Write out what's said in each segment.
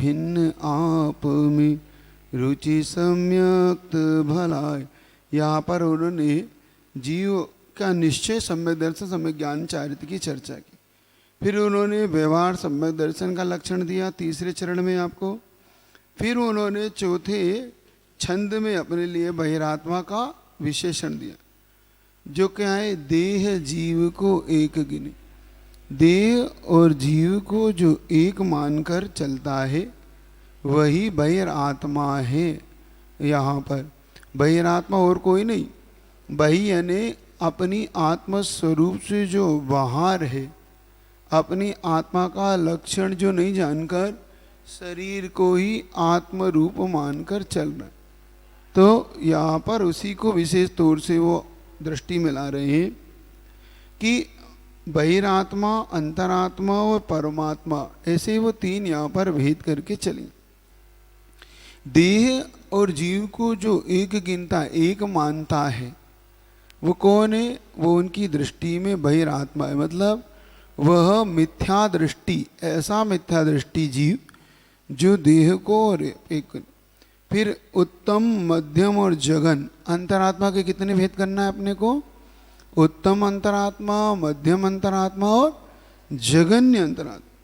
भिन्न आप में रुचि सम्यक्त भलाय। यहाँ पर उन्होंने जीव का निश्चय, सम्यक दर्शन, सम्यक ज्ञान, चारित्र की चर्चा की। फिर उन्होंने व्यवहार सम्यक दर्शन का लक्षण दिया तीसरे चरण में आपको। फिर उन्होंने चौथे छंद में अपने लिए बहिरात्मा का विशेषण दिया, जो क्या है, देह जीव को एक गिने। देह और जीव को जो एक मानकर चलता है वही बहिरात्मा है। यहाँ पर बहिरात्मा और कोई नहीं, बहि यानी अपनी आत्म स्वरूप से जो बाहर है, अपनी आत्मा का लक्षण जो नहीं जानकर शरीर को ही आत्म रूप मानकर चल रहा है। तो यहाँ पर उसी को विशेष तौर से वो दृष्टि मिला रहे हैं कि बहिरात्मा, अंतरात्मा और परमात्मा, ऐसे वो तीन यहाँ पर भेद करके चले। देह और जीव को जो एक गिनता, एक मानता है, वो कौन है? वो उनकी दृष्टि में बहिरात्मा है। मतलब वह मिथ्या दृष्टि, ऐसा मिथ्या दृष्टि जीव जो देह को और एक। फिर उत्तम, मध्यम और जघन, अंतरात्मा के कितने भेद करना है अपने को? उत्तम अंतरात्मा, मध्यम अंतरात्मा और जघन्य अंतरात्मा।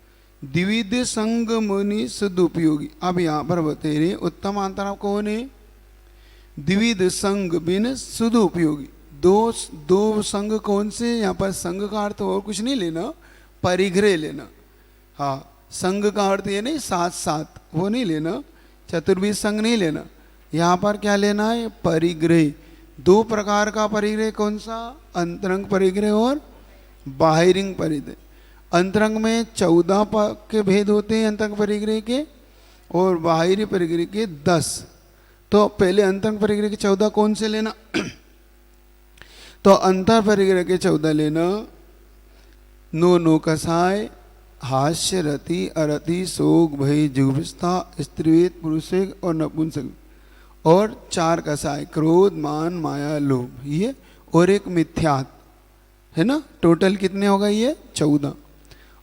द्विविध संग मुनि सदुपयोगी। अब यहाँ पर बता रहे उत्तम अंतरात्मा कौन है? द्विविध संग बिन सदुपयोगी। दो संग कौन से? यहाँ पर संग का अर्थ और कुछ नहीं लेना, परिग्रह लेना। हाँ, संग का अर्थ ये नहीं साथ साथ, वो नहीं लेना, चतुर्विध संग नहीं लेना। यहाँ पर क्या लेना है? परिग्रह। दो प्रकार का परिग्रह कौन सा? अंतरंग परिग्रह और बाहिरिंग परिग्रह। अंतरंग में 14 के भेद होते हैं अंतरंग परिग्रह के, और बाहिरी परिग्रह के 10। तो पहले अंतरंग परिग्रह के 14 कौन से लेना? तो अंतर परिग्रह के 14 लेना। नो कसाय, हास्य, रति, अरति, शोक, भय, जुगुप्सा, स्त्रीवेद, पुरुषेक और नपुंसक। और 4 कसाय, क्रोध, मान, माया, लोभ, ये और एक मिथ्यात है ना। टोटल कितने होगा ये? 14।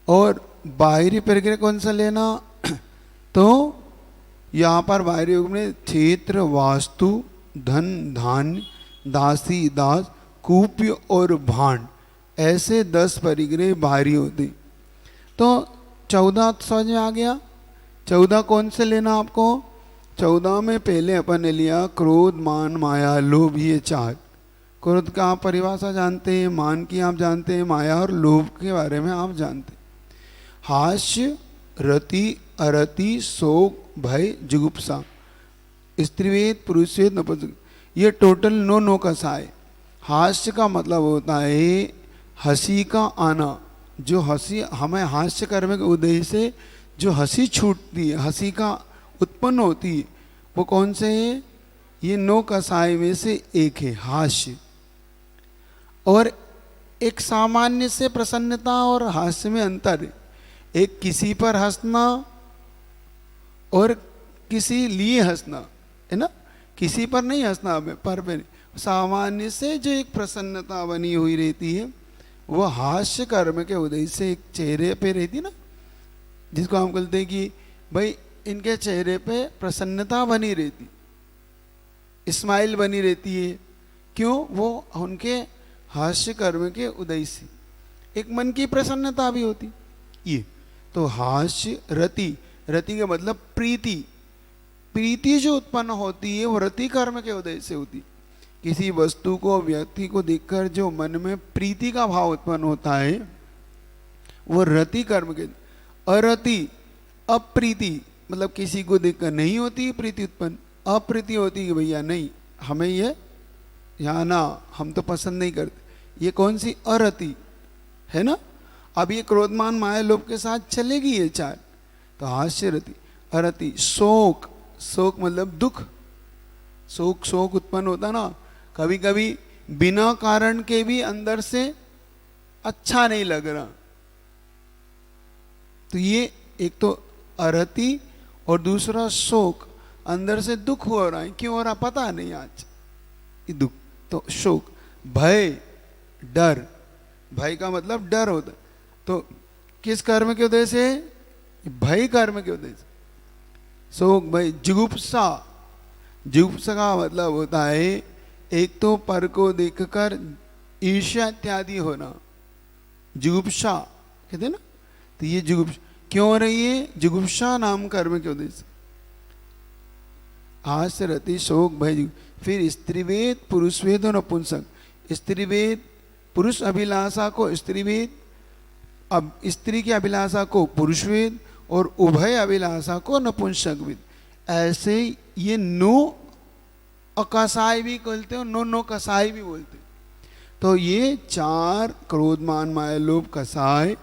और बाहरी परिग्रह कौन सा लेना? तो यहाँ पर बाहरी योग में क्षेत्र, वास्तु, धन, धान्य, दासी, दास, कूप्य और भांड, ऐसे 10 परिग्रह बाहरी होते। तो 14 समझ में आ गया। 14 कौन से लेना आपको? 14 में पहले अपन ने लिया क्रोध, मान, माया, लोभ, ये 4। क्रोध का आप परिभाषा जानते हैं, मान की आप जानते हैं, माया और लोभ के बारे में आप जानते हैं। हास्य, रति, अरति, शोक, भय, जुगुप्सा, स्त्रीवेद, पुरुषवेद, नपुंसक, ये टोटल 9 कसाय। हास्य का मतलब होता है हंसी का आना। जो हंसी हमें हास्य कर्म के उदय से जो हंसी छूटती है, हंसी का उत्पन्न होती है, वो कौन से है? ये 9 कसाय में से एक है हास्य। और एक सामान्य से प्रसन्नता और हास्य में अंतर है। एक किसी पर हंसना और किसी लिए हंसना है ना। किसी पर नहीं हंसना, हमें पर पे नहीं, सामान्य से जो एक प्रसन्नता बनी हुई रहती है, वो हास्य कर्म के उदय से एक चेहरे पे रहती ना, जिसको हम कहते हैं कि भाई इनके चेहरे पे प्रसन्नता बनी रहती, स्माइल बनी रहती है। क्यों? वो उनके हास्य कर्म के उदय से एक मन की प्रसन्नता भी होती। ये तो हास्य, रति, रति का मतलब प्रीति। प्रीति जो उत्पन्न होती है वो रति कर्म के उदय से होती। किसी वस्तु को, व्यक्ति को देखकर जो मन में प्रीति का भाव उत्पन्न होता है, वो रति कर्म के। अरति, अप्रीति, मतलब किसी को देखकर नहीं होती प्रीति उत्पन्न, अप्रीति होती कि भैया नहीं, हमें ये यहाँ ना, हम तो पसंद नहीं करते, ये कौन सी? अरति है ना। अब ये क्रोधमान, माया, लोभ के साथ चलेगी ये 4। तो हास्य, रति, अरति। शोक, शोक मतलब दुख। शोक उत्पन्न होता ना, कभी कभी बिना कारण के भी अंदर से अच्छा नहीं लग रहा, तो ये एक तो अरति और दूसरा शोक, अंदर से दुख हो रहा है। क्यों हो रहा पता नहीं आज, ये दुख। तो शोक। भय, डर, भय का मतलब डर होता है। तो किस कर्म के उदय से? भय कर्म के उदय से। शोक भय जुगुप्सा, जुगुप्सा का मतलब होता है एक तो पर को देखकर ईर्ष्या इत्यादि होना, जुगुप्सा कहते हैं ना। तो ये जुगुप्सा क्यों हो रही है? जुगुप्सा नाम कर्म के उद्देश्य। हास्य रति शोक भय, फिर स्त्रीवेद पुरुषवेद और नपुंसक। स्त्रीवेद पुरुष अभिलाषा को स्त्रीवेद, अब स्त्री की अभिलाषा को पुरुषवेद और उभय अभिलाषा को नपुंसकवेद। ऐसे ये नो अकसाय भी बोलते हो, नो नो कसाय भी बोलते। तो ये चार क्रोध मान माया लोभ कसाय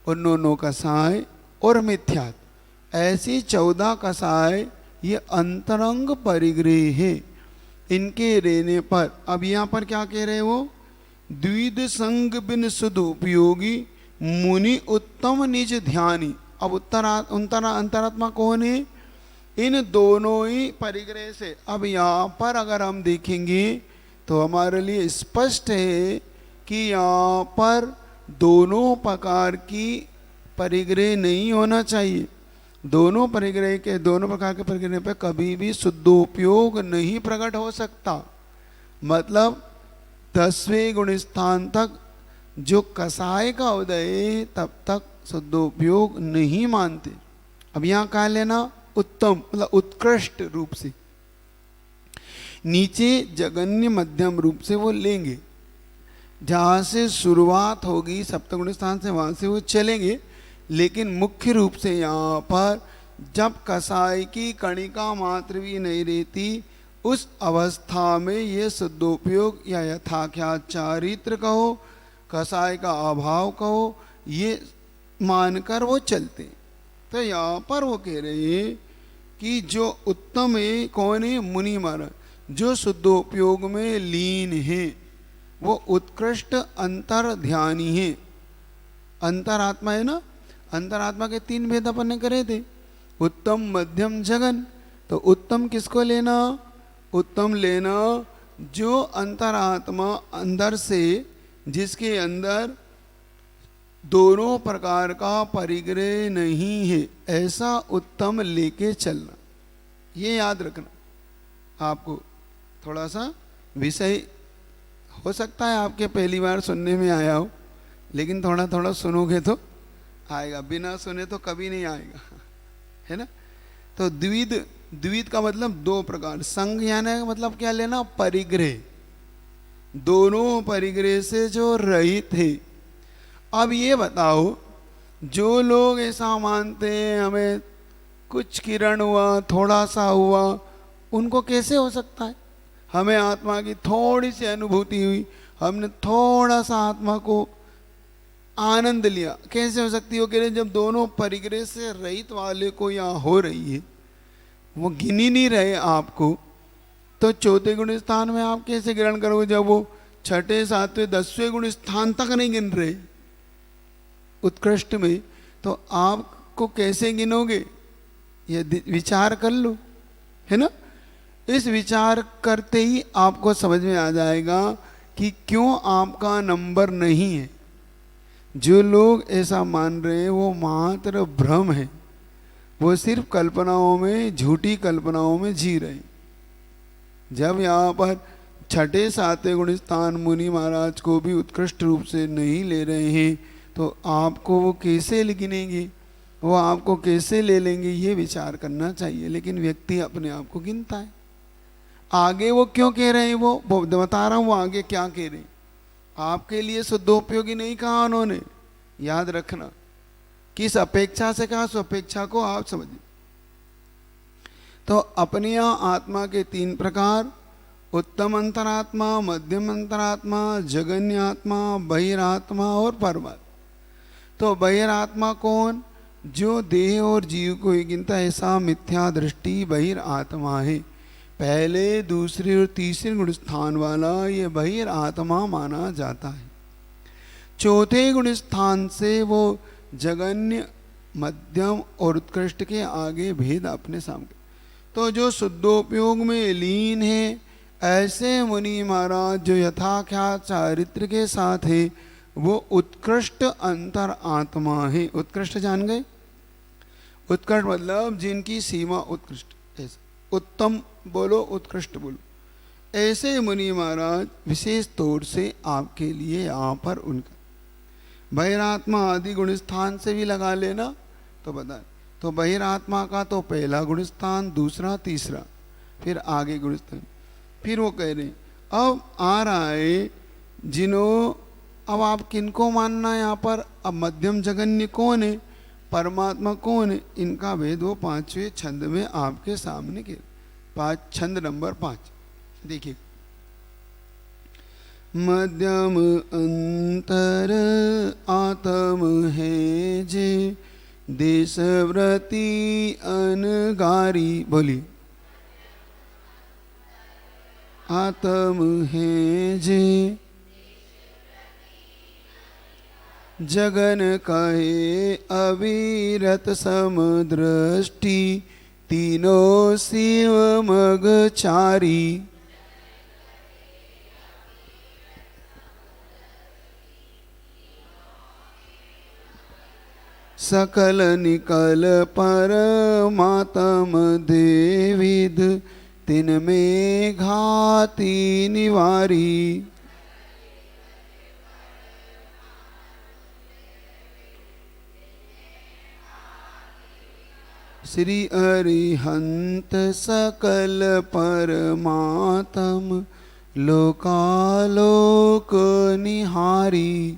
और नो नो कसाय और मिथ्यात, ऐसी 14 कसाय ये अंतरंग परिग्रह है। इनके रहने पर अब यहाँ पर क्या कह रहे हो? द्विद संग बिन सदुपयोगी मुनि उत्तम निज ध्यानी। अब अंतरात्मा कौन है? इन दोनों ही परिग्रह से। अब यहाँ पर अगर हम देखेंगे तो हमारे लिए स्पष्ट है कि यहाँ पर दोनों प्रकार की परिग्रह नहीं होना चाहिए। दोनों प्रकार के परिग्रह पर कभी भी शुद्धोपयोग नहीं प्रकट हो सकता। मतलब 10वें गुण स्थान तक जो कसाय का उदय है तब तक शुद्धोपयोग नहीं मानते। अब यहाँ कहा लेना उत्तम मतलब उत्कृष्ट रूप से, नीचे जगन्य मध्यम रूप से वो लेंगे। जहाँ से शुरुआत होगी सप्तगुण स्थान से वहाँ से वो चलेंगे, लेकिन मुख्य रूप से यहाँ पर जब कसाय की कणिका मात्र भी नहीं रहती उस अवस्था में ये शुद्धोपयोग या यथाख्यात चारित्र कहो, कसाय का अभाव कहो, ये मानकर वो चलते। तो यहाँ पर वो कह रहे हैं कि जो उत्तम है कौन है? मुनि महाराज, जो शुद्धोपयोग में लीन है वो उत्कृष्ट अंतर ध्यानी है। अंतरात्मा है ना, अंतरात्मा के 3 भेद अपन ने करे थे, उत्तम मध्यम जगन। तो उत्तम किसको लेना? उत्तम लेना जो अंतरात्मा अंदर से, जिसके अंदर दोनों प्रकार का परिग्रह नहीं है, ऐसा उत्तम लेके चलना। ये याद रखना। आपको थोड़ा सा विषय हो सकता है आपके पहली बार सुनने में आया हो, लेकिन थोड़ा थोड़ा सुनोगे तो आएगा, बिना सुने तो कभी नहीं आएगा, है ना। तो द्विध का मतलब 2 प्रकार, संग यानी मतलब क्या लेना? परिग्रह, दोनों परिग्रह से जो रहित है। अब ये बताओ, जो लोग ऐसा मानते हैं हमें कुछ किरण हुआ, थोड़ा सा हुआ, उनको कैसे हो सकता है? हमें आत्मा की थोड़ी सी अनुभूति हुई, हमने थोड़ा सा आत्मा को आनंद लिया, कैसे हो सकती हो? कह रहे जब दोनों परिग्रह से रहित वाले को यहाँ हो रही है, वो गिन ही नहीं रहे आपको, तो 4थे गुण स्थान में आप कैसे ग्रहण करोगे जब वो 6ठे 7वें 10वें गुण स्थान तक नहीं गिन रहे उत्कृष्ट में? तो आपको कैसे गिनोगे? ये विचार कर लो, है ना। इस विचार करते ही आपको समझ में आ जाएगा कि क्यों आपका नंबर नहीं है। जो लोग ऐसा मान रहे हैं वो मात्र भ्रम है, वो सिर्फ कल्पनाओं में, झूठी कल्पनाओं में जी रहे हैं। जब यहाँ पर 6ठे 7वें गुण स्थान मुनि महाराज को भी उत्कृष्ट रूप से नहीं ले रहे हैं, तो आपको वो कैसे गिनेंगे, वो आपको कैसे ले लेंगे? ये विचार करना चाहिए। लेकिन व्यक्ति अपने आप को गिनता है। आगे वो क्यों कह रहे हैं, वो बता रहा हूँ वो आगे क्या कह रहे हैं। आपके लिए शुद्धोपयोगी नहीं कहा उन्होंने, याद रखना। किस अपेक्षा से कहा, उस अपेक्षा को आप समझिए। तो अपने यहाँ आत्मा के 3 प्रकार, उत्तम अंतरात्मा, मध्यम अंतरात्मा, जगन्य आत्मा, बहिरात्मा और परमात्मा। तो बहिरात्मा कौन? जो देह और जीव को ही गिनता है, ऐसा मिथ्या दृष्टि बहिरात्मा है। पहले, दूसरे और तीसरे गुण स्थान वाला ये बहिरात्मा माना जाता है। 4थे गुण स्थान से वो जगन्य, मध्यम और उत्कृष्ट के आगे भेद अपने सामने। तो जो शुद्धोपयोग में लीन है, ऐसे मुनि महाराज जो यथाख्यात चारित्र के साथ है, वो उत्कृष्ट अंतर आत्मा है। उत्कृष्ट जान गए? उत्कर्ष मतलब जिनकी सीमा उत्कृष्ट, ऐसा उत्तम बोलो, उत्कृष्ट बोलो। ऐसे मुनि महाराज विशेष तौर से आपके लिए यहाँ पर उनका बहिरात्मा आदि गुण स्थान से भी लगा लेना तो बता। तो बहिरात्मा का तो पहला गुण स्थान, दूसरा, तीसरा, फिर आगे गुण स्थान। फिर वो कह रहे अब आ रहा है जिन्हों, अब आप किनको मानना है यहाँ पर? अब मध्यम जगन्य कौन है, परमात्मा कौन है, इनका भेद वो पांचवें छंद में आपके सामने के छंद नंबर 5 देखिए। मध्यम अंतर आत्म है जे देशव्रति अनगारी, बोलिए। आत्म है जे जगन कहे अविरत समदृष्टि, तीनों शिव मग चारी। सकल निकल परमात्म देविद, तिनमें घाति निवारी। श्री अरिहंत सकल परमात्म, लोकालोक निहारी।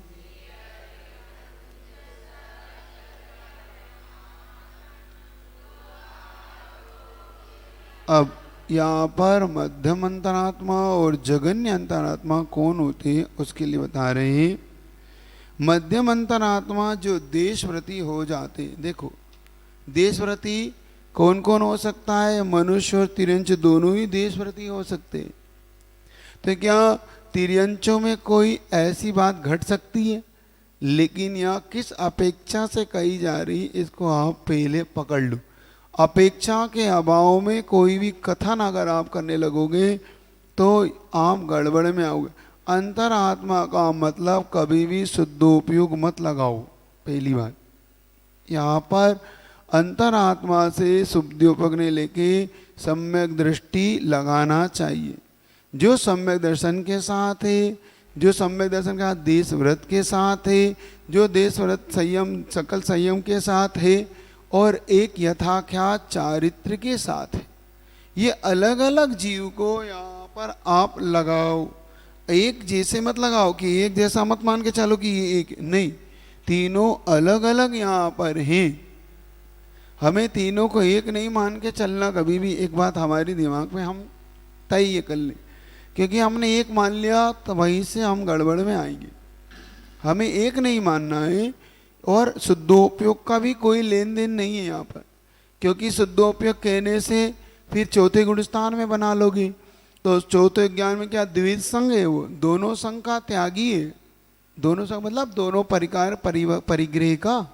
अब यहाँ पर मध्यम अंतरात्मा और जगन्य अंतरात्मा कौन होते हैं उसके लिए बता रहे हैं। मध्यम अंतरात्मा जो देशव्रती हो जाते, देखो देशव्रती कौन कौन हो सकता है? मनुष्य और तिर्यंच दोनों ही देशव्रती हो सकते हैं। तो क्या तिर्यंचों में कोई ऐसी बात घट सकती है? लेकिन यहाँ किस अपेक्षा से कही जा रही, इसको आप पहले पकड़ लो। अपेक्षा के अभाव में कोई भी कथन अगर आप करने लगोगे तो आप गड़बड़ में आओगे। अंतरात्मा का मतलब कभी भी शुद्धोपयोग मत लगाओ, पहली बात। यहाँ पर अंतरात्मा से शुद्धोपयोग ने लेके सम्यक दृष्टि लगाना चाहिए। जो सम्यक दर्शन के साथ है, जो सम्यक दर्शन के साथ देश व्रत के साथ है, जो देश व्रत संयम सकल संयम के साथ है, और एक यथाख्यात चारित्र के साथ है। ये अलग अलग जीव को यहाँ पर आप लगाओ। एक जैसे मत लगाओ कि एक जैसा मत मान के चलो कि ये एक नहीं, तीनों अलग अलग यहाँ पर हैं। हमें तीनों को एक नहीं मान के चलना कभी भी। एक बात हमारी दिमाग में हम तय ये कर लें, क्योंकि हमने एक मान लिया तो वहीं से हम गड़बड़ में आएंगे। हमें एक नहीं मानना है, और शुद्धोपयोग का भी कोई लेन देन नहीं है यहाँ पर, क्योंकि शुद्धोपयोग कहने से फिर चौथे गुण स्थान में बना लोगे। तो चौथे ज्ञान में क्या द्विविध संघ है? वो दोनों संघ का त्यागी है। दोनों संघ मतलब दोनों परिकार परिग्रह का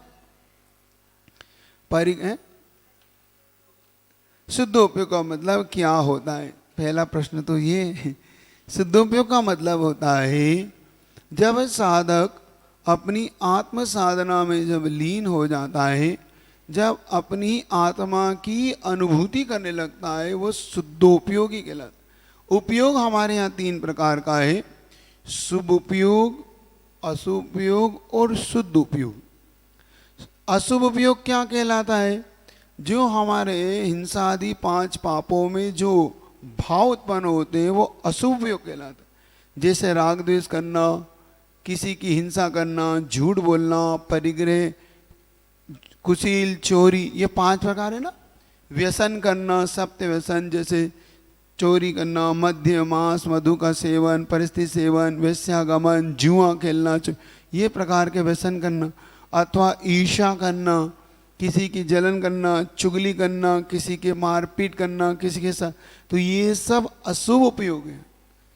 शुद्धोपयोग का मतलब क्या होता है? पहला प्रश्न तो ये है। शुद्धोपयोग का मतलब होता है जब साधक अपनी आत्म साधना में जब लीन हो जाता है, जब अपनी आत्मा की अनुभूति करने लगता है, वो शुद्धोपयोगी कहलाता। उपयोग हमारे यहाँ 3 प्रकार का है, शुभ उपयोग, अशुभ उपयोग और शुद्ध उपयोग। अशुभ उपयोग क्या कहलाता है? जो हमारे हिंसा आदि 5 पापों में जो भाव उत्पन्न होते हैं वो अशुभ उपयोग कहलाता है। जैसे राग द्वेष करना, किसी की हिंसा करना, झूठ बोलना, परिग्रह, कुशील, चोरी, ये 5 प्रकार है ना। व्यसन करना, सप्त व्यसन, जैसे चोरी करना, मद्य मांस मधु का सेवन, परिस्थिति सेवन, वेश्यागमन, जुआ खेलना, ये प्रकार के व्यसन करना। अथवा ईर्ष्या करना, किसी की जलन करना, चुगली करना, किसी के मारपीट करना किसी के साथ, तो ये सब अशुभ उपयोग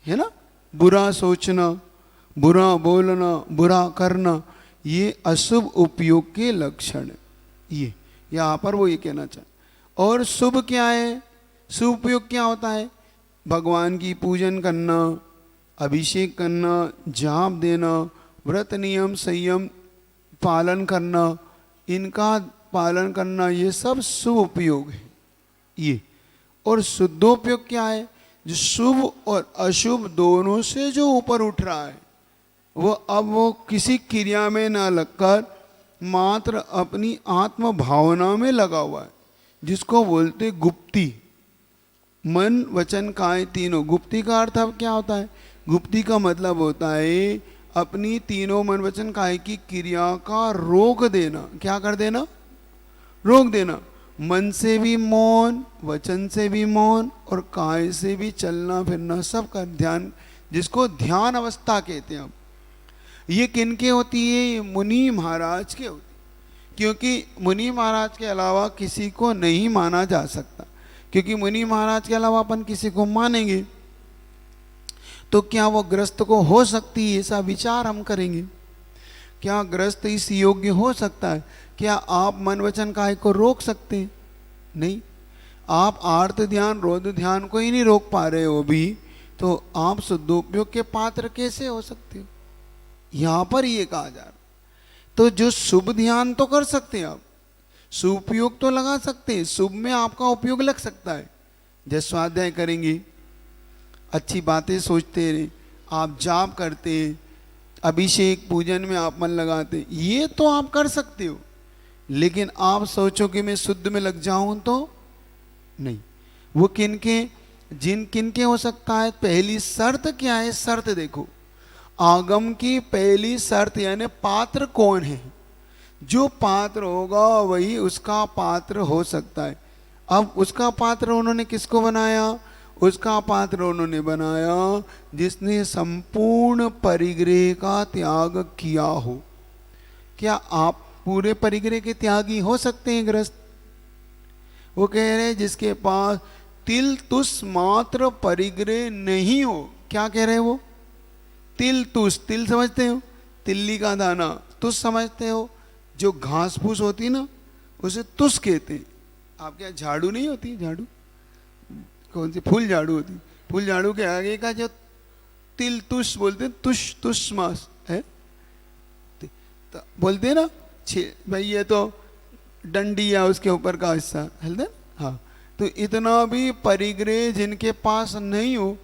है ना। बुरा सोचना, बुरा बोलना, बुरा करना, ये अशुभ उपयोग के लक्षण है। ये यहाँ पर वो ये कहना चाहे। और शुभ क्या है? शुभ उपयोग क्या होता है? भगवान की पूजन करना, अभिषेक करना, जाप देना, व्रत नियम संयम पालन करना, इनका पालन करना, ये सब शुभ उपयोग है ये। और शुद्धोपयोग क्या है? जो शुभ और अशुभ दोनों से जो ऊपर उठ रहा है, वो किसी क्रिया में ना लगकर मात्र अपनी आत्म भावना में लगा हुआ है, जिसको बोलते गुप्ती। मन वचन काय तीनों। गुप्ती का अर्थ अब क्या होता है? गुप्ती का मतलब होता है अपनी तीनों मन वचन काय की क्रिया का रोक देना। क्या कर देना? रोक देना। मन से भी मौन, वचन से भी मौन, और काय से भी चलना फिरना, सब का ध्यान, जिसको ध्यान अवस्था कहते हैं। अब ये किनके होती है? मुनि महाराज के होती है। क्योंकि मुनि महाराज के अलावा किसी को नहीं माना जा सकता, क्योंकि मुनि महाराज के अलावा अपन किसी को मानेंगे तो क्या वो ग्रस्त को हो सकती है, ऐसा विचार हम करेंगे। क्या ग्रस्त इस योग्य हो सकता है? क्या आप मन वचन काय को रोक सकते हैं? नहीं। आप आर्त ध्यान रौद्र ध्यान को ही नहीं रोक पा रहे हो भी, तो आप शुद्धोपयोग के पात्र कैसे हो सकते हो? यहां पर ये कहा जा रहा। तो जो शुभ ध्यान तो कर सकते हैं आप, शुभ उपयोग तो लगा सकते हैं, शुभ में आपका उपयोग लग सकता है। जैसे स्वाध्याय करेंगे, अच्छी बातें सोचते रहे, आप जाप करते, अभिषेक पूजन में आप मन लगाते, ये तो आप कर सकते हो। लेकिन आप सोचो कि मैं शुद्ध में लग जाऊं तो नहीं। वो किनके हो सकता है? पहली शर्त क्या है? शर्त देखो, आगम की पहली शर्त यानी पात्र कौन है? जो पात्र होगा वही उसका पात्र हो सकता है। अब उसका पात्र उन्होंने किसको बनाया? उसका पात्र उन्होंने बनाया जिसने संपूर्ण परिग्रह का त्याग किया हो। क्या आप पूरे परिग्रह के त्यागी हो सकते हैं ग्रस्त? वो कह रहे हैं जिसके पास तिल तुस मात्र परिग्रह नहीं हो। क्या कह रहे हैं वो? तिल तुस, तिल समझते हो? तिल्ली का दाना। तुस समझते हो? जो घास फूस होती ना, उसे तुस कहते हैं। आपके यहाँ झाड़ू नहीं होती? झाड़ू कौन सी? फूल झाड़ू होती। फूल झाड़ू के आगे का जो तिल तुष बोलते हैं, तुष तुष मास है, तो बोलते हैं ना भाई ये तो डंडी या उसके ऊपर का हिस्सा है। हाँ, तो इतना भी परिग्रह जिनके पास नहीं हो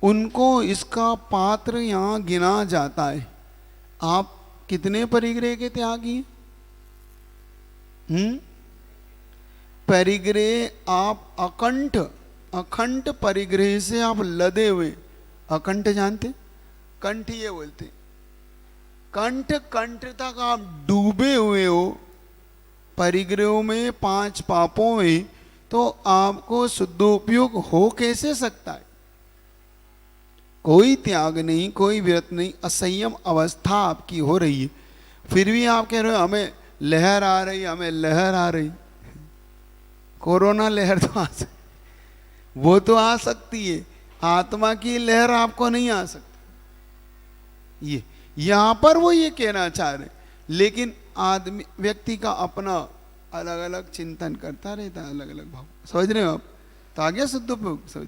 उनको इसका पात्र यहाँ गिना जाता है। आप कितने परिग्रह के त्यागी हैं? परिग्रह आप अखंड परिग्रह से आप लदे हुए। अकंठ जानते? कंठ ये बोलते, कंठ तक आप डूबे हुए हो परिग्रहों में, 5 पापों में, तो आपको शुद्धोपयोग हो कैसे सकता है? कोई त्याग नहीं, कोई व्रत नहीं, असंयम अवस्था आपकी हो रही है, फिर भी आप कह रहे हो हमें लहर आ रही, हमें लहर आ रही। कोरोना लहर तो आ सकती, वो तो आ सकती है, आत्मा की लहर आपको नहीं आ सकती। ये यहां पर वो ये कहना चाह रहे, लेकिन आदमी व्यक्ति का अपना अलग अलग चिंतन करता रहता है, अलग अलग भाव। समझ रहे हो आप? तो आ गया शुद्धोपयोग, समझ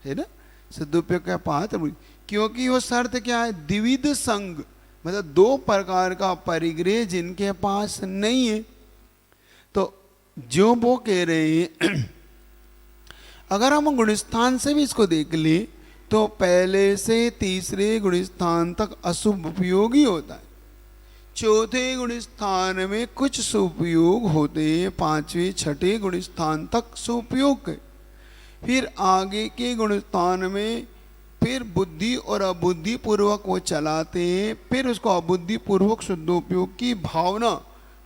है ना? शुद्धोपयोग का पात्र, क्योंकि वो शर्त क्या है? द्विविध संग, मतलब 2 प्रकार का परिग्रह जिनके पास नहीं है। तो जो वो कह रहे हैं अगर हम गुणस्थान से भी इसको देख ले तो पहले से तीसरे गुणस्थान तक अशुभ उपयोग ही होता है। चौथे गुणस्थान में कुछ सुपयोग होते हैं, 5वें 6ठे गुणस्थान तक सुपयोग है। फिर आगे के गुणस्थान में फिर बुद्धि और अबुद्धि पूर्वक वो चलाते हैं, फिर उसको अबुद्धि पूर्वक शुद्धोपयोग की भावना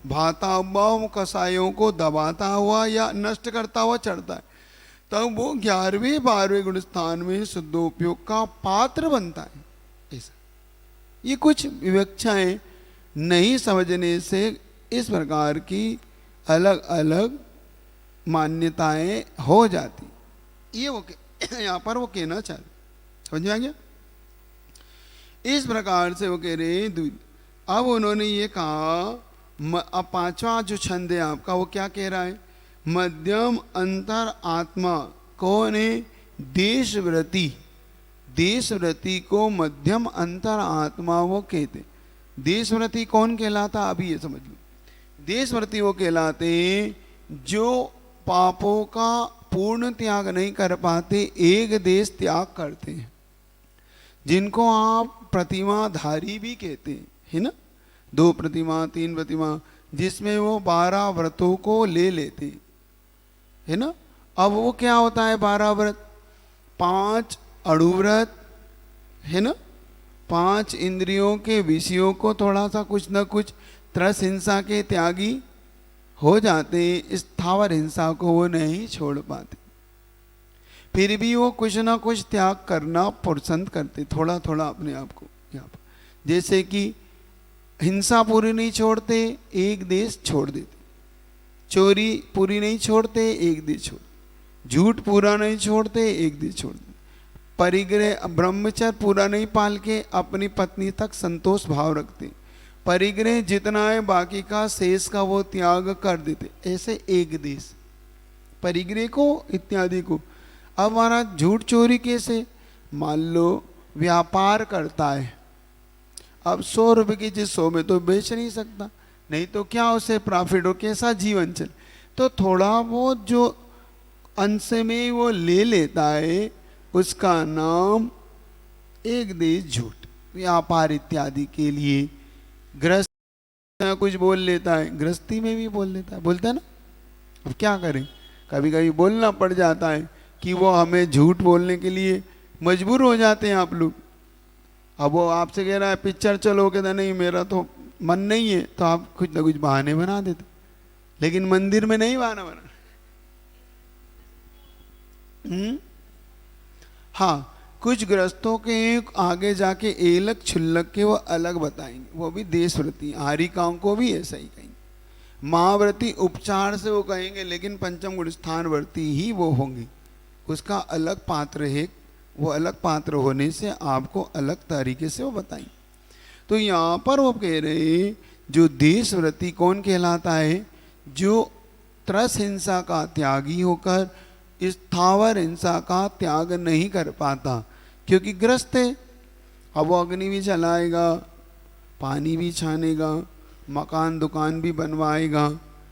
भाता हुआ कसायों को दबाता हुआ या नष्ट करता हुआ चढ़ता है, तब वो 11वें 12वें गुणस्थान में शुद्धोपयोग का पात्र बनता है। ऐसा ये कुछ विवक्षाएं नहीं समझने से इस प्रकार की अलग अलग मान्यताएं हो जाती। ये वो यहाँ पर वो कहना चाह रहे, समझ में आ गया? इस प्रकार से वो कह रहे। अब उन्होंने ये कहा, अब 5वां जो छंद है आपका वो क्या कह रहा है? मध्यम अंतर आत्मा कौन है? देशव्रति। देशव्रति को मध्यम अंतर आत्मा वो कहते। देशव्रति कौन कहलाता? अभी ये समझ लो। देश व्रती वो कहलाते हैं जो पापों का पूर्ण त्याग नहीं कर पाते, एक देश त्याग करते हैं, जिनको आप प्रतिमाधारी भी कहते हैं, है ना, 2 प्रतिमा 3 प्रतिमा, जिसमें वो 12 व्रतों को ले लेते हैं, है ना। अब वो क्या होता है 12 व्रत? 5 अणुव्रत, है ना, 5 इंद्रियों के विषयों को थोड़ा सा कुछ न कुछ त्रस हिंसा के त्यागी हो जाते, स्थावर हिंसा को वो नहीं छोड़ पाते, फिर भी वो कुछ ना कुछ त्याग करना पसंद करते, थोड़ा थोड़ा अपने आप को यहाँ पर। जैसे कि हिंसा पूरी नहीं छोड़ते, एक देश छोड़ देते, चोरी पूरी नहीं छोड़ते, एक देश छोड़, झूठ पूरा नहीं छोड़ते, एक देश छोड़ देते, परिग्रह ब्रह्मचर्य पूरा नहीं पाल के अपनी पत्नी तक संतोष भाव रखते, परिग्रह जितना है बाकी का शेष का वो त्याग कर देते, ऐसे एक देश परिग्रह को इत्यादि को। अब हमारा झूठ चोरी कैसे? मान लो व्यापार करता है, अब 100 रुपये की चीज 100 में तो बेच नहीं सकता, नहीं तो क्या उसे प्रॉफिट हो, कैसा जीवन चले, तो थोड़ा बहुत जो अंश में वो ले लेता है उसका नाम एक देश झूठ, व्यापार इत्यादि के लिए। गृहस्थ कुछ बोल लेता है, गृहस्थी में भी बोल लेता है, बोलता है ना। अब क्या करें, कभी कभी बोलना पड़ जाता है कि वो हमें झूठ बोलने के लिए मजबूर हो जाते हैं आप लोग। अब वो आपसे कह रहा है पिक्चर चलो, कहता नहीं मेरा तो मन नहीं है, तो आप कुछ ना कुछ बहाने बना देते, लेकिन मंदिर में नहीं बहाना बना। हाँ, कुछ ग्रस्तों के आगे जाके एलक छुल्लक के वो अलग बताएंगे, वो भी देशव्रती, हारिकाओं को भी ऐसा ही कहेंगे। महाव्रती उपचार से वो कहेंगे, लेकिन पंचम गुण स्थान व्रती ही वो होंगे, उसका अलग पात्र है, वो अलग पात्र होने से आपको अलग तरीके से वो बताएंगे। तो यहाँ पर वो कह रहे जो देशव्रती कौन कहलाता है? जो त्रस हिंसा का त्यागी होकर स्थावर हिंसा का त्याग नहीं कर पाता, क्योंकि ग्रस्त है। अब वो अग्नि भी जलाएगा, पानी भी छानेगा, मकान दुकान भी बनवाएगा,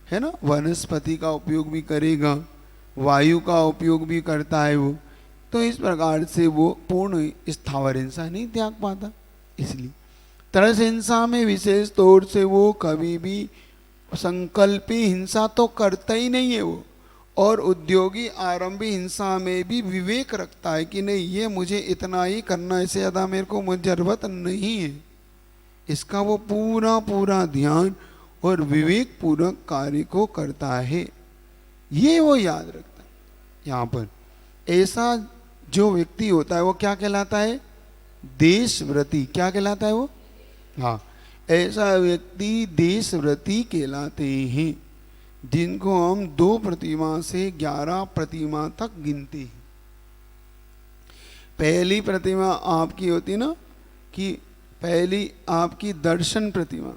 है ना, वनस्पति का उपयोग भी करेगा, वायु का उपयोग भी करता है वो, तो इस प्रकार से वो पूर्ण स्थावर हिंसा नहीं त्याग पाता। इसलिए त्रस हिंसा में विशेष तौर से वो कभी भी संकल्पी हिंसा तो करता ही नहीं है वो, और उद्योगी आरंभी हिंसा में भी विवेक रखता है कि नहीं ये मुझे इतना ही करना, इससे ज़्यादा मेरे को मुझे जरूरत नहीं है। इसका वो पूरा पूरा ध्यान और विवेक पूर्वक कार्य को करता है, ये वो याद रखता है। यहाँ पर ऐसा जो व्यक्ति होता है वो क्या कहलाता है? देशव्रती। क्या कहलाता है वो? हाँ, ऐसा व्यक्ति देशव्रती कहलाते हैं, जिनको हम 2 प्रतिमा से 11 प्रतिमा तक गिनते हैं। पहली प्रतिमा आपकी होती है ना, कि पहली आपकी दर्शन प्रतिमा।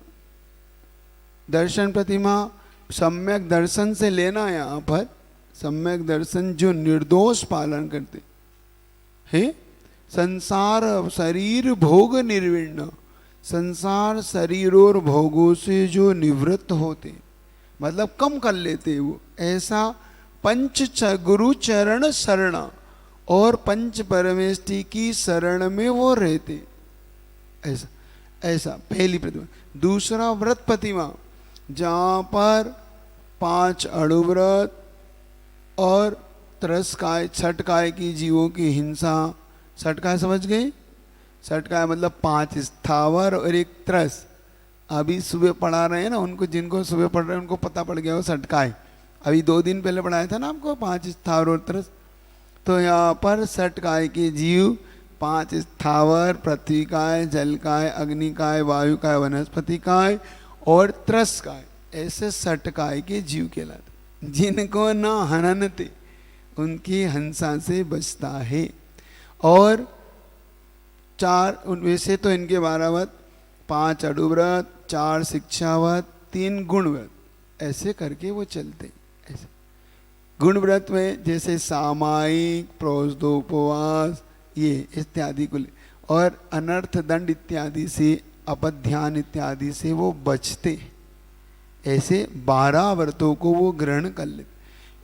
दर्शन प्रतिमा सम्यक दर्शन से लेना है यहाँ पर, सम्यक दर्शन जो निर्दोष पालन करते हैं, संसार शरीर भोग निर्विण्ण, संसार शरीर और भोगों से जो निवृत्त होते, मतलब कम कर लेते वो, ऐसा पंच गुरु चरण शरण और पंच परमेष्टि की शरण में वो रहते, ऐसा ऐसा पहली प्रतिमा। दूसरा व्रत प्रतिमा, जहाँ पर 5 अणुव्रत और त्रसकाय छठकाय की जीवों की हिंसा। छठकाय समझ गए? छठकाय मतलब 5 स्थावर और 1 त्रस। अभी सुबह पढ़ा रहे हैं ना उनको, जिनको सुबह पढ़ रहे हैं उनको पता पड़ गया वो छठकाय। अभी 2 दिन पहले पढ़ाया था ना आपको 5 स्थावर और त्रस। तो यहाँ पर छठकाय के जीव 5 स्थावर, पृथ्वीकाय, जलकाय, अग्निकाय, वायुकाय, वनस्पतिकाय और त्रसकाय, ऐसे छठकाय के जीव कहलाते, जिनको न हननते उनकी हंसा से बचता है। और 4 वैसे तो इनके 12 व्रत, 5 अणुव्रत, 4 शिक्षाव्रत, 3 गुणव्रत, ऐसे करके वो चलते। ऐसे गुण व्रत में जैसे सामायिक, प्रोषदोपवास, ये इत्यादि को, और अनर्थ दंड इत्यादि से, अपध्यान इत्यादि से वो बचते। ऐसे 12 व्रतों को वो ग्रहण कर लेते।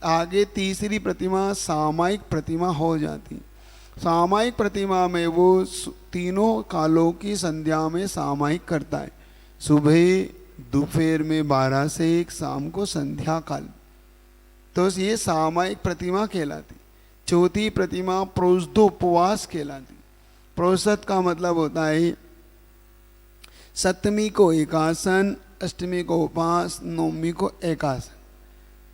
आगे तीसरी प्रतिमा सामायिक प्रतिमा हो जाती। सामायिक प्रतिमा में वो तीनों कालों की संध्या में सामायिक करता है, सुबह दोपहर में 12 से 1, शाम को संध्या काल, तो ये सामायिक प्रतिमा कहलाती। चौथी प्रतिमा प्रोषदोपवास कहलाती। प्रोषद का मतलब होता है सप्तमी को एकासन, अष्टमी को उपवास, नवमी को एकासन,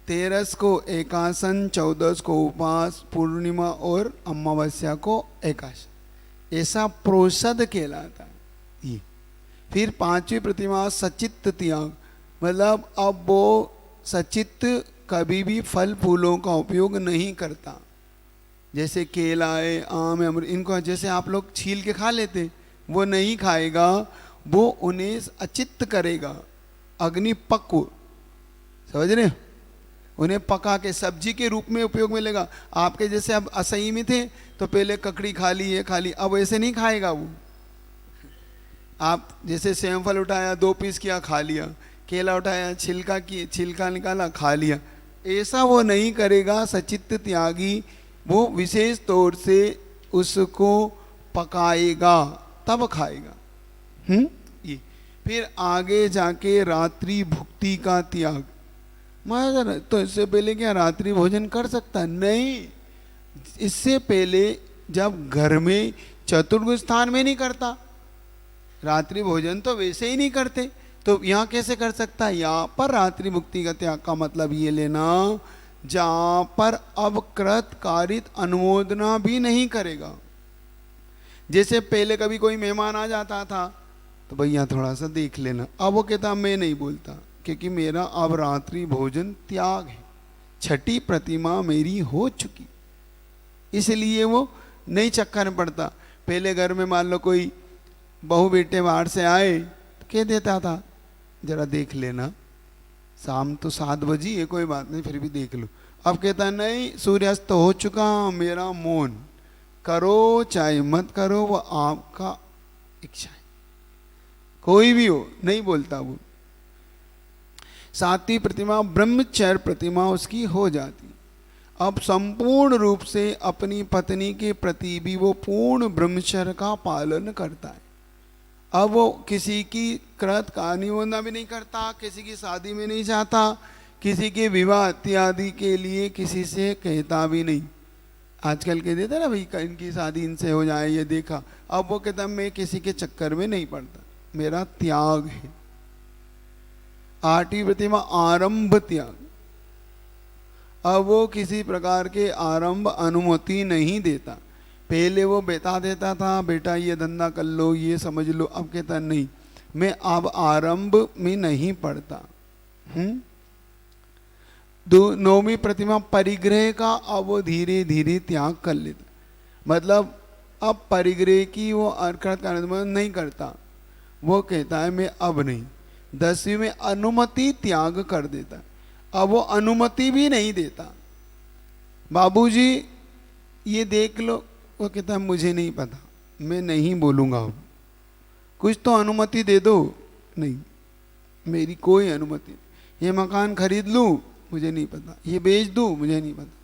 13 को एकासन, 14 को उपवास, पूर्णिमा और अमावस्या को एकासन, ऐसा प्रोषद कहलाता है ये। फिर पांचवी प्रतिमा सचित्त त्याग, मतलब अब वो सचित्त कभी भी फल फूलों का उपयोग नहीं करता, जैसे केला है, आम है, अमरूद, इनको जैसे आप लोग छील के खा लेते, वो नहीं खाएगा, वो उन्हें अचित्त करेगा, अग्नि पक्व, समझ रहे हो, उन्हें पका के सब्जी के रूप में उपयोग में लेगा। आपके जैसे अब असही में थे तो पहले ककड़ी खा ली, ये खा ली, अब ऐसे नहीं खाएगा वो। आप जैसे सेम फल उठाया, 2 पीस किया, खा लिया, केला उठाया, छिलका निकाला, खा लिया, ऐसा वो नहीं करेगा। सचित्त त्यागी वो विशेष तौर से उसको पकाएगा तब खाएगा। ये फिर आगे जाके रात्रि भुक्ति का त्याग, मगर तो इससे पहले क्या रात्रि भोजन कर सकता? नहीं, इससे पहले जब घर में चतुर्थ स्थान में नहीं करता रात्रि भोजन, तो वैसे ही नहीं करते, तो यहाँ कैसे कर सकता है? यहाँ पर रात्रि भुक्ति का त्याग का मतलब ये लेना जहाँ पर अब कृत कारित अनुमोदना भी नहीं करेगा। जैसे पहले कभी कोई मेहमान आ जाता था तो भैया थोड़ा सा देख लेना, अब वो कहता मैं नहीं बोलता क्योंकि मेरा अब रात्रि भोजन त्याग है, छठी प्रतिमा मेरी हो चुकी, इसलिए वो नहीं चक्कर में पड़ता। पहले घर में मान लो कोई बहू बेटे बाहर से आए तो कह देता था जरा देख लेना, शाम तो 7 बजी है, कोई बात नहीं फिर भी देख लो। अब कहता है नहीं, सूर्यास्त तो हो चुका, मेरा मौन, करो चाहे मत करो, वो आपका इच्छा है, कोई भी हो, नहीं बोलता वो। सातवीं प्रतिमा ब्रह्मचर्य प्रतिमा उसकी हो जाती। अब संपूर्ण रूप से अपनी पत्नी के प्रति भी वो पूर्ण ब्रह्मचर्य का पालन करता है। अब वो किसी की कृत कानियोना भी नहीं करता, किसी की शादी में नहीं जाता, किसी के विवाह इत्यादि के लिए किसी से कहता भी नहीं। आजकल कह देता ना भाई इनकी शादी इनसे हो जाए, ये देखा, अब वो कहता मैं किसी के चक्कर में नहीं पड़ता, मेरा त्याग है। आठवीं प्रतिमा आरंभ त्याग, अब वो किसी प्रकार के आरंभ अनुमति नहीं देता। पहले वो बता देता था बेटा ये धंधा कर लो, ये समझ लो, अब कहता नहीं, मैं अब आरंभ में नहीं पड़ता। नौवीं प्रतिमा परिग्रह का, अब वो धीरे धीरे त्याग कर लेता, मतलब अब परिग्रह की वो अर्कत का नहीं करता, वो कहता है मैं अब नहीं। 10वीं में अनुमति त्याग कर देता, अब वो अनुमति भी नहीं देता, बाबूजी ये देख लो, वो कहता है मुझे नहीं पता, मैं नहीं बोलूँगा, अब कुछ तो अनुमति दे दो, नहीं मेरी कोई अनुमति, ये मकान खरीद लूँ मुझे नहीं पता, ये बेच दूँ मुझे नहीं पता,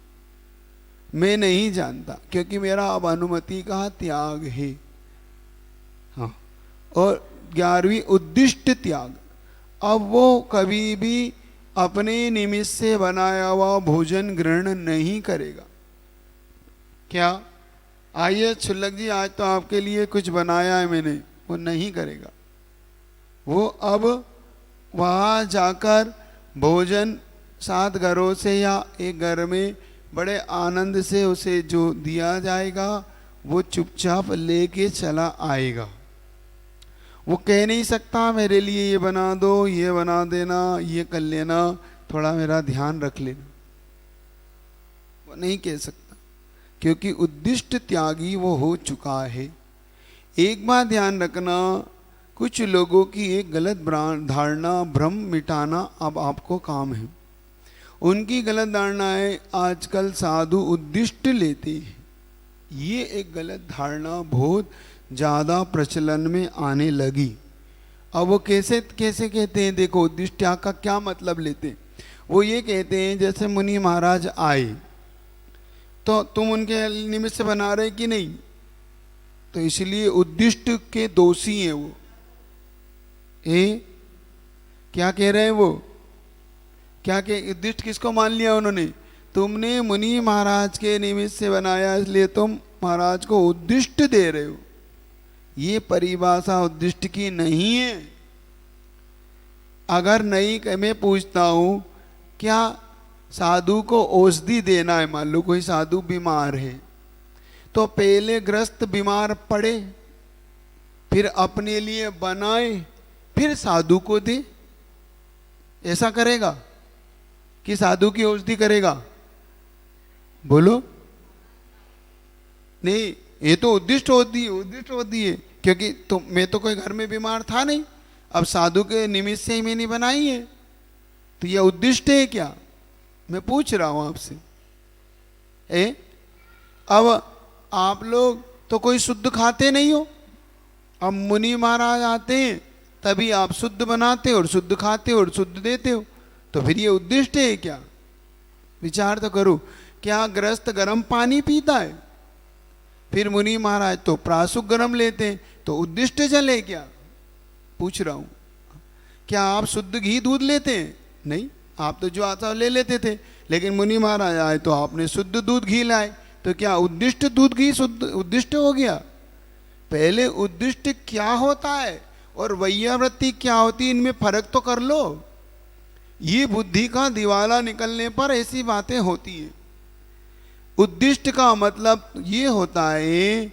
मैं नहीं जानता, क्योंकि मेरा अब अनुमति का त्याग है। हाँ, और 11वीं उद्दिष्ट त्याग, अब वो कभी भी अपने निमित्त से बनाया हुआ भोजन ग्रहण नहीं करेगा। क्या आइए छुल्लक जी आज तो आपके लिए कुछ बनाया है मैंने, वो नहीं करेगा। वो अब वहाँ जाकर भोजन 7 घरों से या एक घर में बड़े आनंद से उसे जो दिया जाएगा वो चुपचाप लेके चला आएगा। वो कह नहीं सकता मेरे लिए ये बना दो, ये बना देना, ये कर लेना, थोड़ा मेरा ध्यान रख लेना, वो नहीं कह सकता, क्योंकि उद्दिष्ट त्यागी वो हो चुका है। एक बात ध्यान रखना, कुछ लोगों की एक गलत धारणा, भ्रम मिटाना अब आपको काम है। उनकी गलत धारणा है आजकल साधु उद्दिष्ट लेते हैं, ये एक गलत धारणा बहुत ज़्यादा प्रचलन में आने लगी। अब वो कैसे कैसे कहते हैं, देखो उद्दिष्ट का क्या मतलब लेते हैं। वो ये कहते हैं जैसे मुनि महाराज आए तो तुम उनके निमित्त से बना रहे कि नहीं, तो इसलिए उद्दिष्ट के दोषी हैं वो। क्या कह रहे हैं वो, क्या कह, उद्दिष्ट किसको मान लिया उन्होंने, तुमने मुनि महाराज के निमित्त से बनाया इसलिए तुम महाराज को उद्दिष्ट दे रहे हो। ये परिभाषा उद्दिष्ट की नहीं है। अगर नहीं, मैं पूछता हूं क्या साधु को औषधि देना है, मान लो कोई साधु बीमार है तो पहले ग्रस्त बीमार पड़े, फिर अपने लिए बनाए, फिर साधु को दे, ऐसा करेगा कि साधु की औषधि करेगा? बोलो नहीं, ये तो उद्दिष्ट होती है, उद्दिष्ट होती है, क्योंकि तो मैं तो कोई घर में बीमार था नहीं, अब साधु के निमित्त से ही मैंने बनाई है, तो यह उद्दिष्ट है क्या? मैं पूछ रहा हूं आपसे। अब आप लोग तो कोई शुद्ध खाते नहीं हो, अब मुनि महाराज आते हैं तभी आप शुद्ध बनाते हो और शुद्ध खाते हो और शुद्ध देते हो, तो फिर ये उद्दिष्ट है क्या? विचार तो करो। क्या ग्रस्त गर्म पानी पीता है, फिर मुनि महाराज तो प्रासुक गर्म लेते हैं, तो उद्दिष्ट जल है क्या? पूछ रहा हूं। क्या आप शुद्ध घी दूध लेते हैं? नहीं, आप तो जो आता ले लेते थे, लेकिन मुनि महाराज आए तो आपने शुद्ध दूध घी लाए, तो क्या उद्दिष्ट दूध घी शुद्ध उद्दिष्ट हो गया? पहले उद्दिष्ट क्या होता है और वैयावृत्ति क्या होती है, इनमें फर्क तो कर लो। ये बुद्धि का दिवाला निकलने पर ऐसी बातें होती है। उद्दिष्ट का मतलब ये होता है,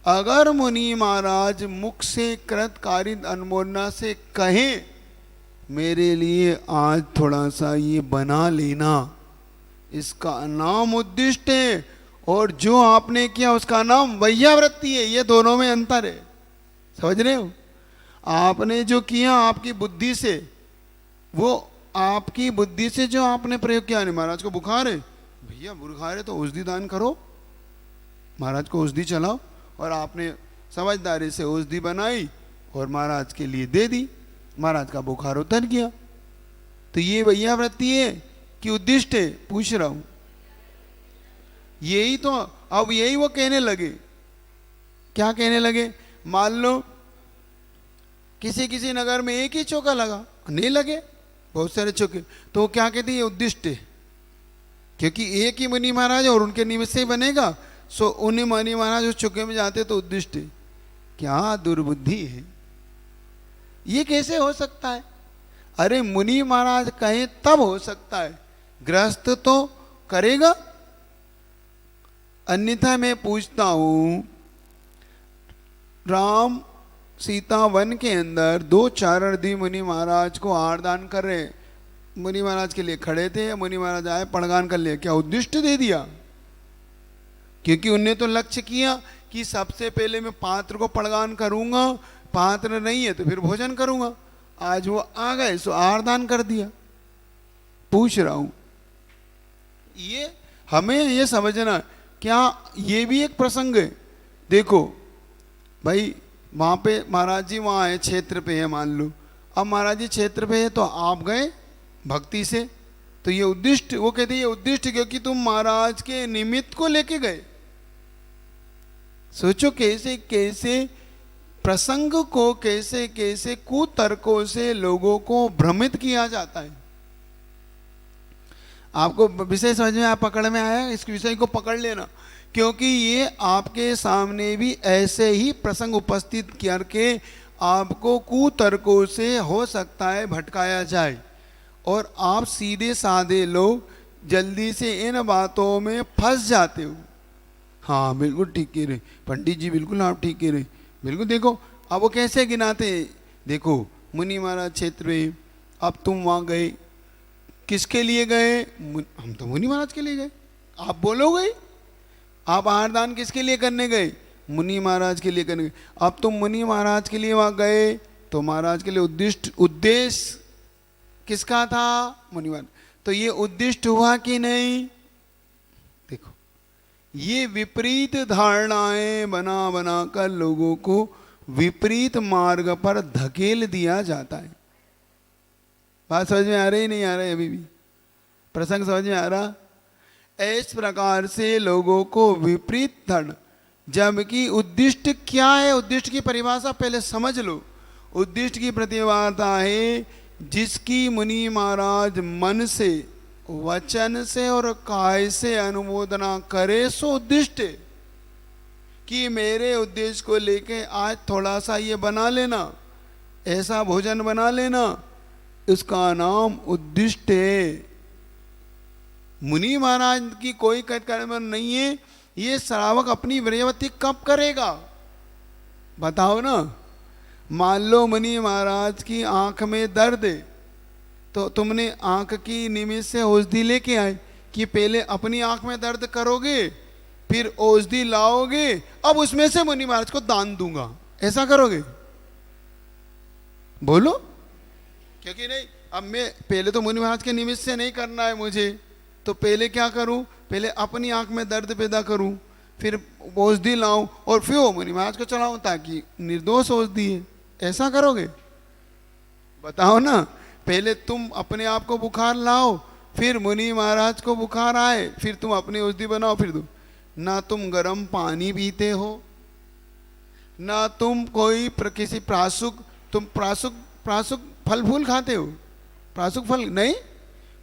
अगर मुनि महाराज मुख से कृत कारित अनुमोदना से कहें मेरे लिए आज थोड़ा सा ये बना लेना, इसका नाम उद्दिष्ट है, और जो आपने किया उसका नाम वैयावृत्ति है। ये दोनों में अंतर है, समझ रहे हो? आपने जो किया आपकी बुद्धि से, वो आपकी बुद्धि से जो आपने प्रयोग किया, नहीं महाराज को बुखार है, भैया बुखार है तो औषधि दान करो, महाराज को औषधि चलाओ, और आपने समझदारी से औषधि बनाई और महाराज के लिए दे दी, महाराज का बुखार उतर गया। तो ये वैयावृत्ति है कि उद्दिष्ट है? पूछ रहा हूं। यही तो अब यही वो कहने लगे। क्या कहने लगे? मान लो किसी किसी नगर में एक ही चौका लगा, नहीं लगे बहुत सारे चौके, तो क्या कहते हैं ये उद्दिष्ट है, क्योंकि एक ही मुनि महाराज और उनके निमित्त से ही बनेगा, सो उन्हीं मुनि महाराज उस चौके में जाते तो उद्दिष्ट है। क्या दुर्बुद्धि है, ये कैसे हो सकता है? अरे मुनि महाराज कहे तब हो सकता है, गृहस्थ तो करेगा। अन्यथा मैं पूछता हूं, राम सीता वन के अंदर 2 चारणदी मुनि महाराज को आरदान कर रहे, मुनि महाराज के लिए खड़े थे, मुनि महाराज आए पड़गान कर लिया, क्या उद्दिष्ट दे दिया? क्योंकि उनने तो लक्ष्य किया कि सबसे पहले मैं पात्र को पड़गान करूंगा, पात्र नहीं है तो फिर भोजन करूंगा। आज वो आ गए सो आरदान कर दिया। पूछ रहा हूं, ये हमें ये समझना, क्या ये भी एक प्रसंग है? देखो भाई, वहां पे महाराज जी वहां है, क्षेत्र पे है मान लो, अब महाराज जी क्षेत्र पे है तो आप गए भक्ति से, तो ये उद्दिष्ट, वो कहते हैं ये उद्दिष्ट क्योंकि तुम महाराज के निमित्त को लेके गए। सोचो कैसे कैसे प्रसंग को कैसे कैसे कुतर्कों से लोगों को भ्रमित किया जाता है। आपको विषय समझ में पकड़ में आया? इस विषय को पकड़ लेना, क्योंकि ये आपके सामने भी ऐसे ही प्रसंग उपस्थित करके आपको कुतर्कों से हो सकता है भटकाया जाए, और आप सीधे साधे लोग जल्दी से इन बातों में फंस जाते हो। हाँ बिल्कुल ठीक कह रहे पंडित जी, बिल्कुल आप ठीक कह रहे, बिल्कुल। देखो अब वो कैसे गिनाते, देखो मुनि महाराज क्षेत्र में, अब तुम वहाँ गए, किसके लिए गए? हम तो मुनि महाराज के लिए गए। आप बोलोगे, आप आहारदान किसके लिए करने गए? मुनि महाराज के लिए करने गए। अब तुम मुनि महाराज के लिए वहाँ गए तो महाराज के लिए उद्देश्य किसका था? मुनि महाराज। तो ये उद्दिष्ट हुआ कि नहीं? देखो ये विपरीत धारणाएं बना बना कर लोगों को विपरीत मार्ग पर धकेल दिया जाता है। बात समझ में आ रही नहीं आ रही? अभी भी प्रसंग समझ में आ रहा? इस प्रकार से लोगों को विपरीत धन, जबकि उद्दिष्ट क्या है, उद्दिष्ट की परिभाषा पहले समझ लो। उद्दिष्ट की प्रतिभाषा है जिसकी मुनि महाराज मन से, वचन से और काय से अनुमोदना करे, सो उद्दिष्ट है। कि मेरे उद्देश्य को लेके आज थोड़ा सा ये बना लेना, ऐसा भोजन बना लेना, इसका नाम उद्दिष्ट है। मुनि महाराज की कोई कर्म नहीं है। ये श्रावक अपनी व्रयवती कब करेगा बताओ ना। मान लो मुनि महाराज की आंख में दर्द है, तो तुमने आंख की निमित्त से औषधि लेके आए कि पहले अपनी आंख में दर्द करोगे, फिर औषधि लाओगे, अब उसमें से मुनि महाराज को दान दूंगा, ऐसा करोगे? बोलो, क्योंकि नहीं, अब मैं पहले तो मुनि महाराज के निमित्त से नहीं करना है मुझे, तो पहले क्या करूं, पहले अपनी आंख में दर्द पैदा करूं, फिर औषधि लाऊं और फिर वो मुनि महाराज को चलाऊं ताकि निर्दोष औषधि है। ऐसा करोगे? बताओ ना। पहले तुम अपने आप को बुखार लाओ, फिर मुनि महाराज को बुखार आए, फिर तुम अपनी औषधि बनाओ, फिर दो। ना तुम गर्म पानी पीते हो, ना तुम कोई किसी प्रासुक, तुम प्रासुक फल फूल खाते हो? प्रासुक फल नहीं,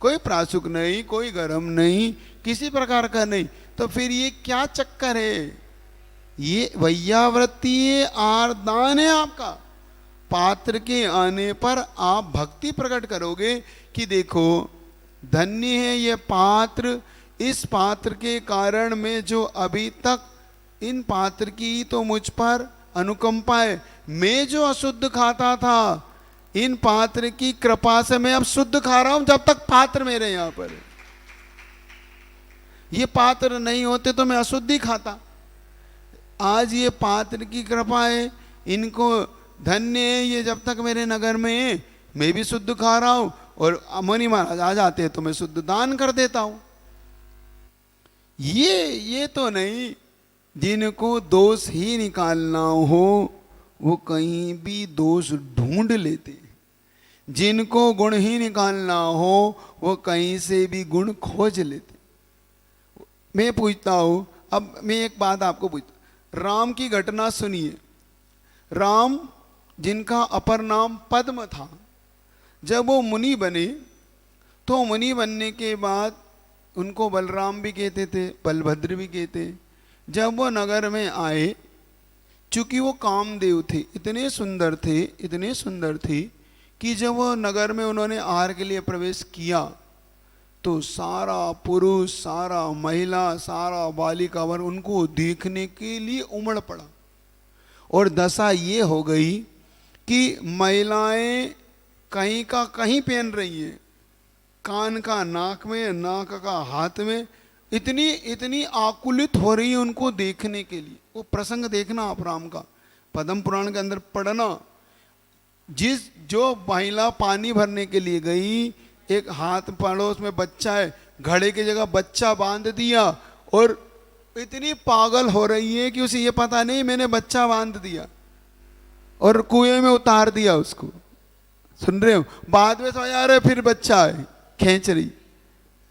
कोई प्रासुक नहीं, कोई गर्म नहीं, किसी प्रकार का नहीं। तो फिर ये क्या चक्कर है? ये वैयावृत्ति है, आरदान है आपका। पात्र के आने पर आप भक्ति प्रकट करोगे कि देखो धन्य है ये पात्र, इस पात्र के कारण में जो अभी तक इन पात्र की तो मुझ पर अनुकंपा है, मैं जो अशुद्ध खाता था इन पात्र की कृपा से मैं अब शुद्ध खा रहा हूं, जब तक पात्र मेरे यहां पर है। ये पात्र नहीं होते तो मैं अशुद्ध ही खाता। आज ये पात्र की कृपा है, इनको धन्य है, ये जब तक मेरे नगर में है मैं भी शुद्ध खा रहा हूं, और मुनि महाराज आ जाते हैं तो मैं शुद्ध दान कर देता हूं। ये तो नहीं। जिनको दोष ही निकालना हो वो कहीं भी दोष ढूंढ लेते, जिनको गुण ही निकालना हो वो कहीं से भी गुण खोज लेते। मैं पूछता हूं, अब मैं एक बात आपको पूछता, राम की घटना सुनिए। राम जिनका अपर नाम पद्म था, जब वो मुनि बने तो मुनि बनने के बाद उनको बलराम भी कहते थे, बलभद्र भी कहते। जब वो नगर में आए, चूंकि वो कामदेव थे, इतने सुंदर थे, इतने सुंदर थे कि जब वो नगर में उन्होंने आहार के लिए प्रवेश किया तो सारा पुरुष, सारा महिला, सारा बालिका वर्ग उनको देखने के लिए उमड़ पड़ा। और दशा ये हो गई कि महिलाएं कहीं का कहीं पहन रही हैं, कान का नाक में, नाक का हाथ में, इतनी आकुलित हो रही है उनको देखने के लिए। वो प्रसंग देखना आप राम का, पद्म पुराण के अंदर पढ़ना। जो महिला पानी भरने के लिए गई, एक हाथ पड़ोस में बच्चा है, घड़े की जगह बच्चा बांध दिया, और इतनी पागल हो रही है कि उसे ये पता नहीं मैंने बच्चा बांध दिया, और कुएं में उतार दिया उसको। सुन रहे हो? बाद में समझ आ रहा है फिर बच्चा है, खींच रही।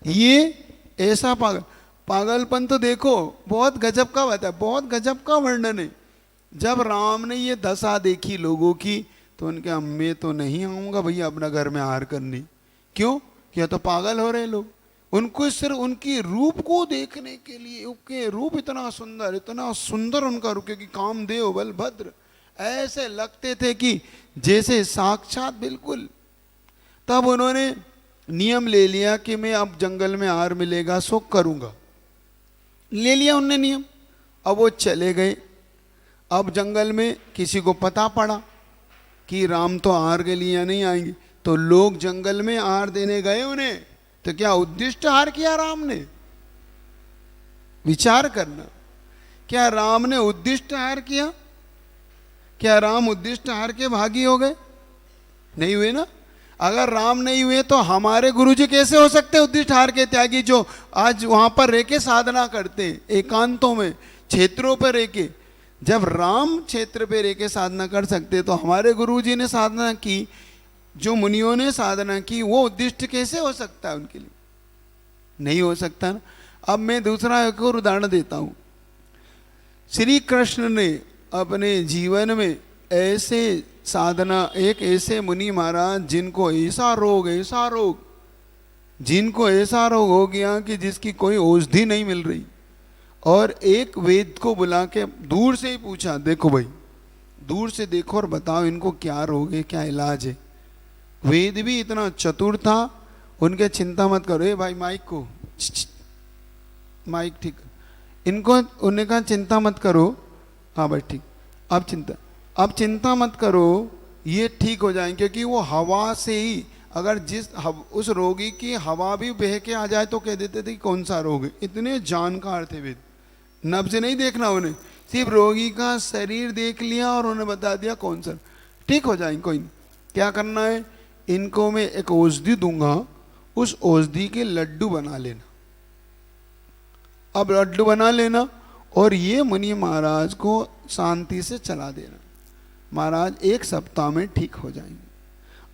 ये ऐसा पागलपन तो देखो, बहुत गजब का बात है, बहुत गजब का वर्णन है। जब राम ने ये दशा देखी लोगों की तो उनके मैं तो नहीं आऊंगा भैया अपना घर में आहार करने। क्यों? क्या तो पागल हो रहे लोग। उनको सिर्फ उनकी रूप को देखने के लिए, उनके रूप इतना सुंदर उनका रूप, क्योंकि कामदेव बलभद्र ऐसे लगते थे कि जैसे साक्षात बिल्कुल। तब उन्होंने नियम ले लिया कि मैं अब जंगल में आहार मिलेगा सो करूंगा। ले लिया उनने नियम। अब वो चले गए। अब जंगल में किसी को पता पड़ा कि राम तो आहार के लिए नहीं आएंगे, तो लोग जंगल में आहार देने गए उन्हें। तो क्या उद्दिष्ट आहार किया राम ने? विचार करना, क्या राम ने उद्दिष्ट आहार किया? क्या राम उद्दिष्ट आहार के भागी हो गए? नहीं हुए ना। अगर राम नहीं हुए तो हमारे गुरुजी कैसे हो सकते उद्दिष्ट आहार के त्यागी, जो आज वहां पर रह के साधना करते, एकांतों में, क्षेत्रों पर रह के। जब राम क्षेत्र पे रह के साधना कर सकते तो हमारे गुरुजी ने साधना की, जो मुनियों ने साधना की, वो उद्दिष्ट कैसे हो सकता है उनके लिए? नहीं हो सकता ना। अब मैं दूसरा एक और उदाहरण देता हूँ। श्री कृष्ण ने अपने जीवन में ऐसे साधना, एक ऐसे मुनि महाराज जिनको ऐसा रोग जिनको ऐसा रोग हो गया कि जिसकी कोई औषधि नहीं मिल रही, और एक वेद को बुला के दूर से ही पूछा, देखो भाई दूर से देखो और बताओ इनको क्या रोग है, क्या इलाज है। वेद भी इतना चतुर था, उनके चिंता मत करो, ए भाई माइक को माइक ठीक, इनको उन्होंने कहा चिंता मत करो, हाँ भाई ठीक, अब चिंता मत करो, ये ठीक हो जाएंगे, क्योंकि वो हवा से ही, अगर उस रोगी की हवा भी बह के आ जाए तो कह देते थे कि कौन सा रोग है। इतने जानकार थे वेद, नब्ज नहीं देखना उन्हें, सिर्फ रोगी का शरीर देख लिया और उन्हें बता दिया कौन सा, ठीक हो जाएंगे। कोई नहीं, क्या करना है, इनको मैं एक औषधि दूंगा, उस औषधि के लड्डू बना लेना। अब लड्डू बना लेना और ये मुनि महाराज को शांति से चला देना, महाराज 1 सप्ताह में ठीक हो जाएंगे।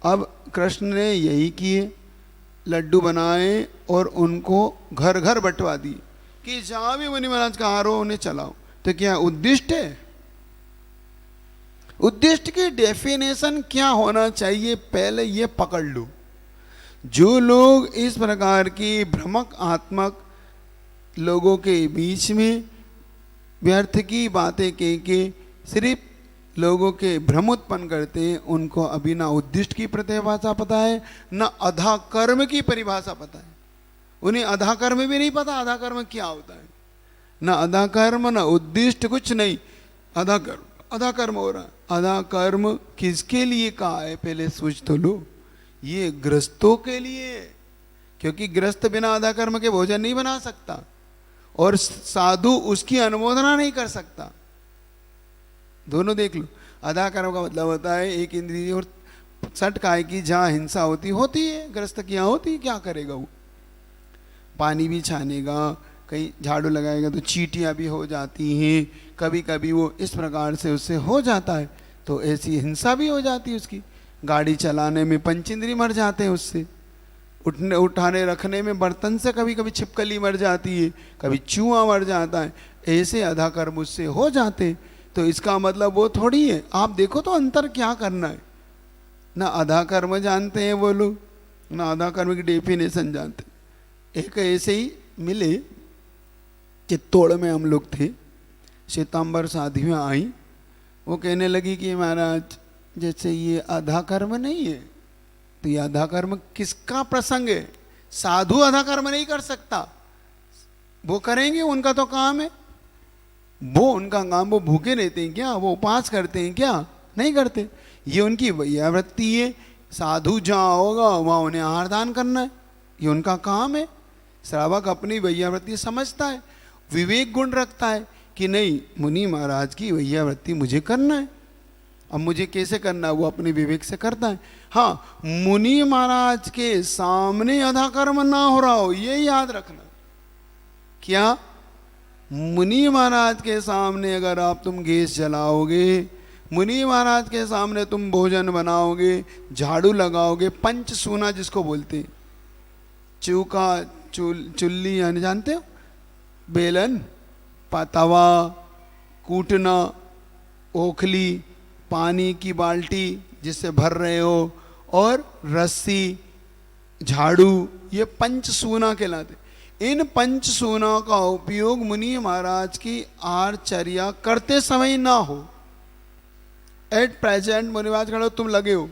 अब कृष्ण ने यही किए, लड्डू बनाए और उनको घर घर बंटवा दिए कि जहां भी मुनि महाराज का हारो उन्हें चलाओ। तो क्या उद्दिष्ट है? उद्दिष्ट की डेफिनेशन क्या होना चाहिए, पहले ये पकड़ लो। जो लोग इस प्रकार की भ्रमक आत्मक लोगों के बीच में व्यर्थ की बातें कह के सिर्फ लोगों के भ्रम उत्पन्न करते हैं, उनको अभी ना उद्दिष्ट की परिभाषा पता है, ना अधा कर्म की परिभाषा पता है। उन्हें अधा कर्म भी नहीं पता, अधा कर्म क्या होता है, ना अधा कर्म ना उद्दिष्ट, कुछ नहीं, अधा कर्म हो रहा है। अधा कर्म किसके लिए कहा है, पहले सोच तो लो। ये गृहस्थों के लिए, क्योंकि गृहस्थ बिना अधा कर्म के भोजन नहीं बना सकता और साधु उसकी अनुमोदना नहीं कर सकता। दोनों देख लो। अधा कर्म का मतलब होता है एक इंद्रिय और सट काय की, जहाँ हिंसा होती है, ग्रस्त की यहाँ होती है, क्या करेगा वो, पानी भी छानेगा, कहीं झाड़ू लगाएगा तो चींटियाँ भी हो जाती हैं, कभी कभी वो इस प्रकार से उससे हो जाता है, तो ऐसी हिंसा भी हो जाती है उसकी। गाड़ी चलाने में पंचेंद्रिय मर जाते हैं उससे, उठाने रखने में बर्तन से कभी कभी छिपकली मर जाती है, कभी चूहा मर जाता है, ऐसे अधा कर्म उससे हो जाते हैं। तो इसका मतलब वो थोड़ी है, आप देखो तो अंतर क्या करना है। ना आधा कर्म जानते हैं वो लोग, ना आधा कर्म की डेफिनेशन जानते। एक ऐसे ही मिले चित्तौड़ में हम लोग थे, श्वेतांबर साधियाँ आई, वो कहने लगी कि महाराज जैसे ये आधा कर्म नहीं है, तो ये आधा कर्म किसका प्रसंग है? साधु आधा कर्म नहीं कर सकता, वो करेंगे, उनका तो काम है, वो उनका काम, वो भूखे रहते हैं क्या, वो उपवास करते हैं क्या? नहीं करते। ये उनकी वैयावृत्ति है, साधु जहाँ होगा वहाँ उन्हें आहार दान करना है, ये उनका काम है। श्रावक अपनी वैयावृत्ति समझता है, विवेक गुण रखता है कि नहीं मुनि महाराज की वैयावृत्ति मुझे करना है। अब मुझे कैसे करना है, वो अपने विवेक से करता है। हाँ, मुनि महाराज के सामने आधा कर्म ना हो रहा हो, ये याद रखना। क्या? मुनि महाराज के सामने अगर आप तुम गैस जलाओगे, मुनि महाराज के सामने तुम भोजन बनाओगे, झाड़ू लगाओगे, पंच सूना जिसको बोलते, चूका, चुल्ली यानी जानते हो, बेलन, तवा, कूटना, ओखली, पानी की बाल्टी जिससे भर रहे हो, और रस्सी, झाड़ू, ये पंच सूना कहलाते। इन पंच सूना का उपयोग मुनि महाराज की आहारचर्या करते समय ना हो। एट प्रेजेंट मुनि महाराज खड़े हो, तुम लगे हो,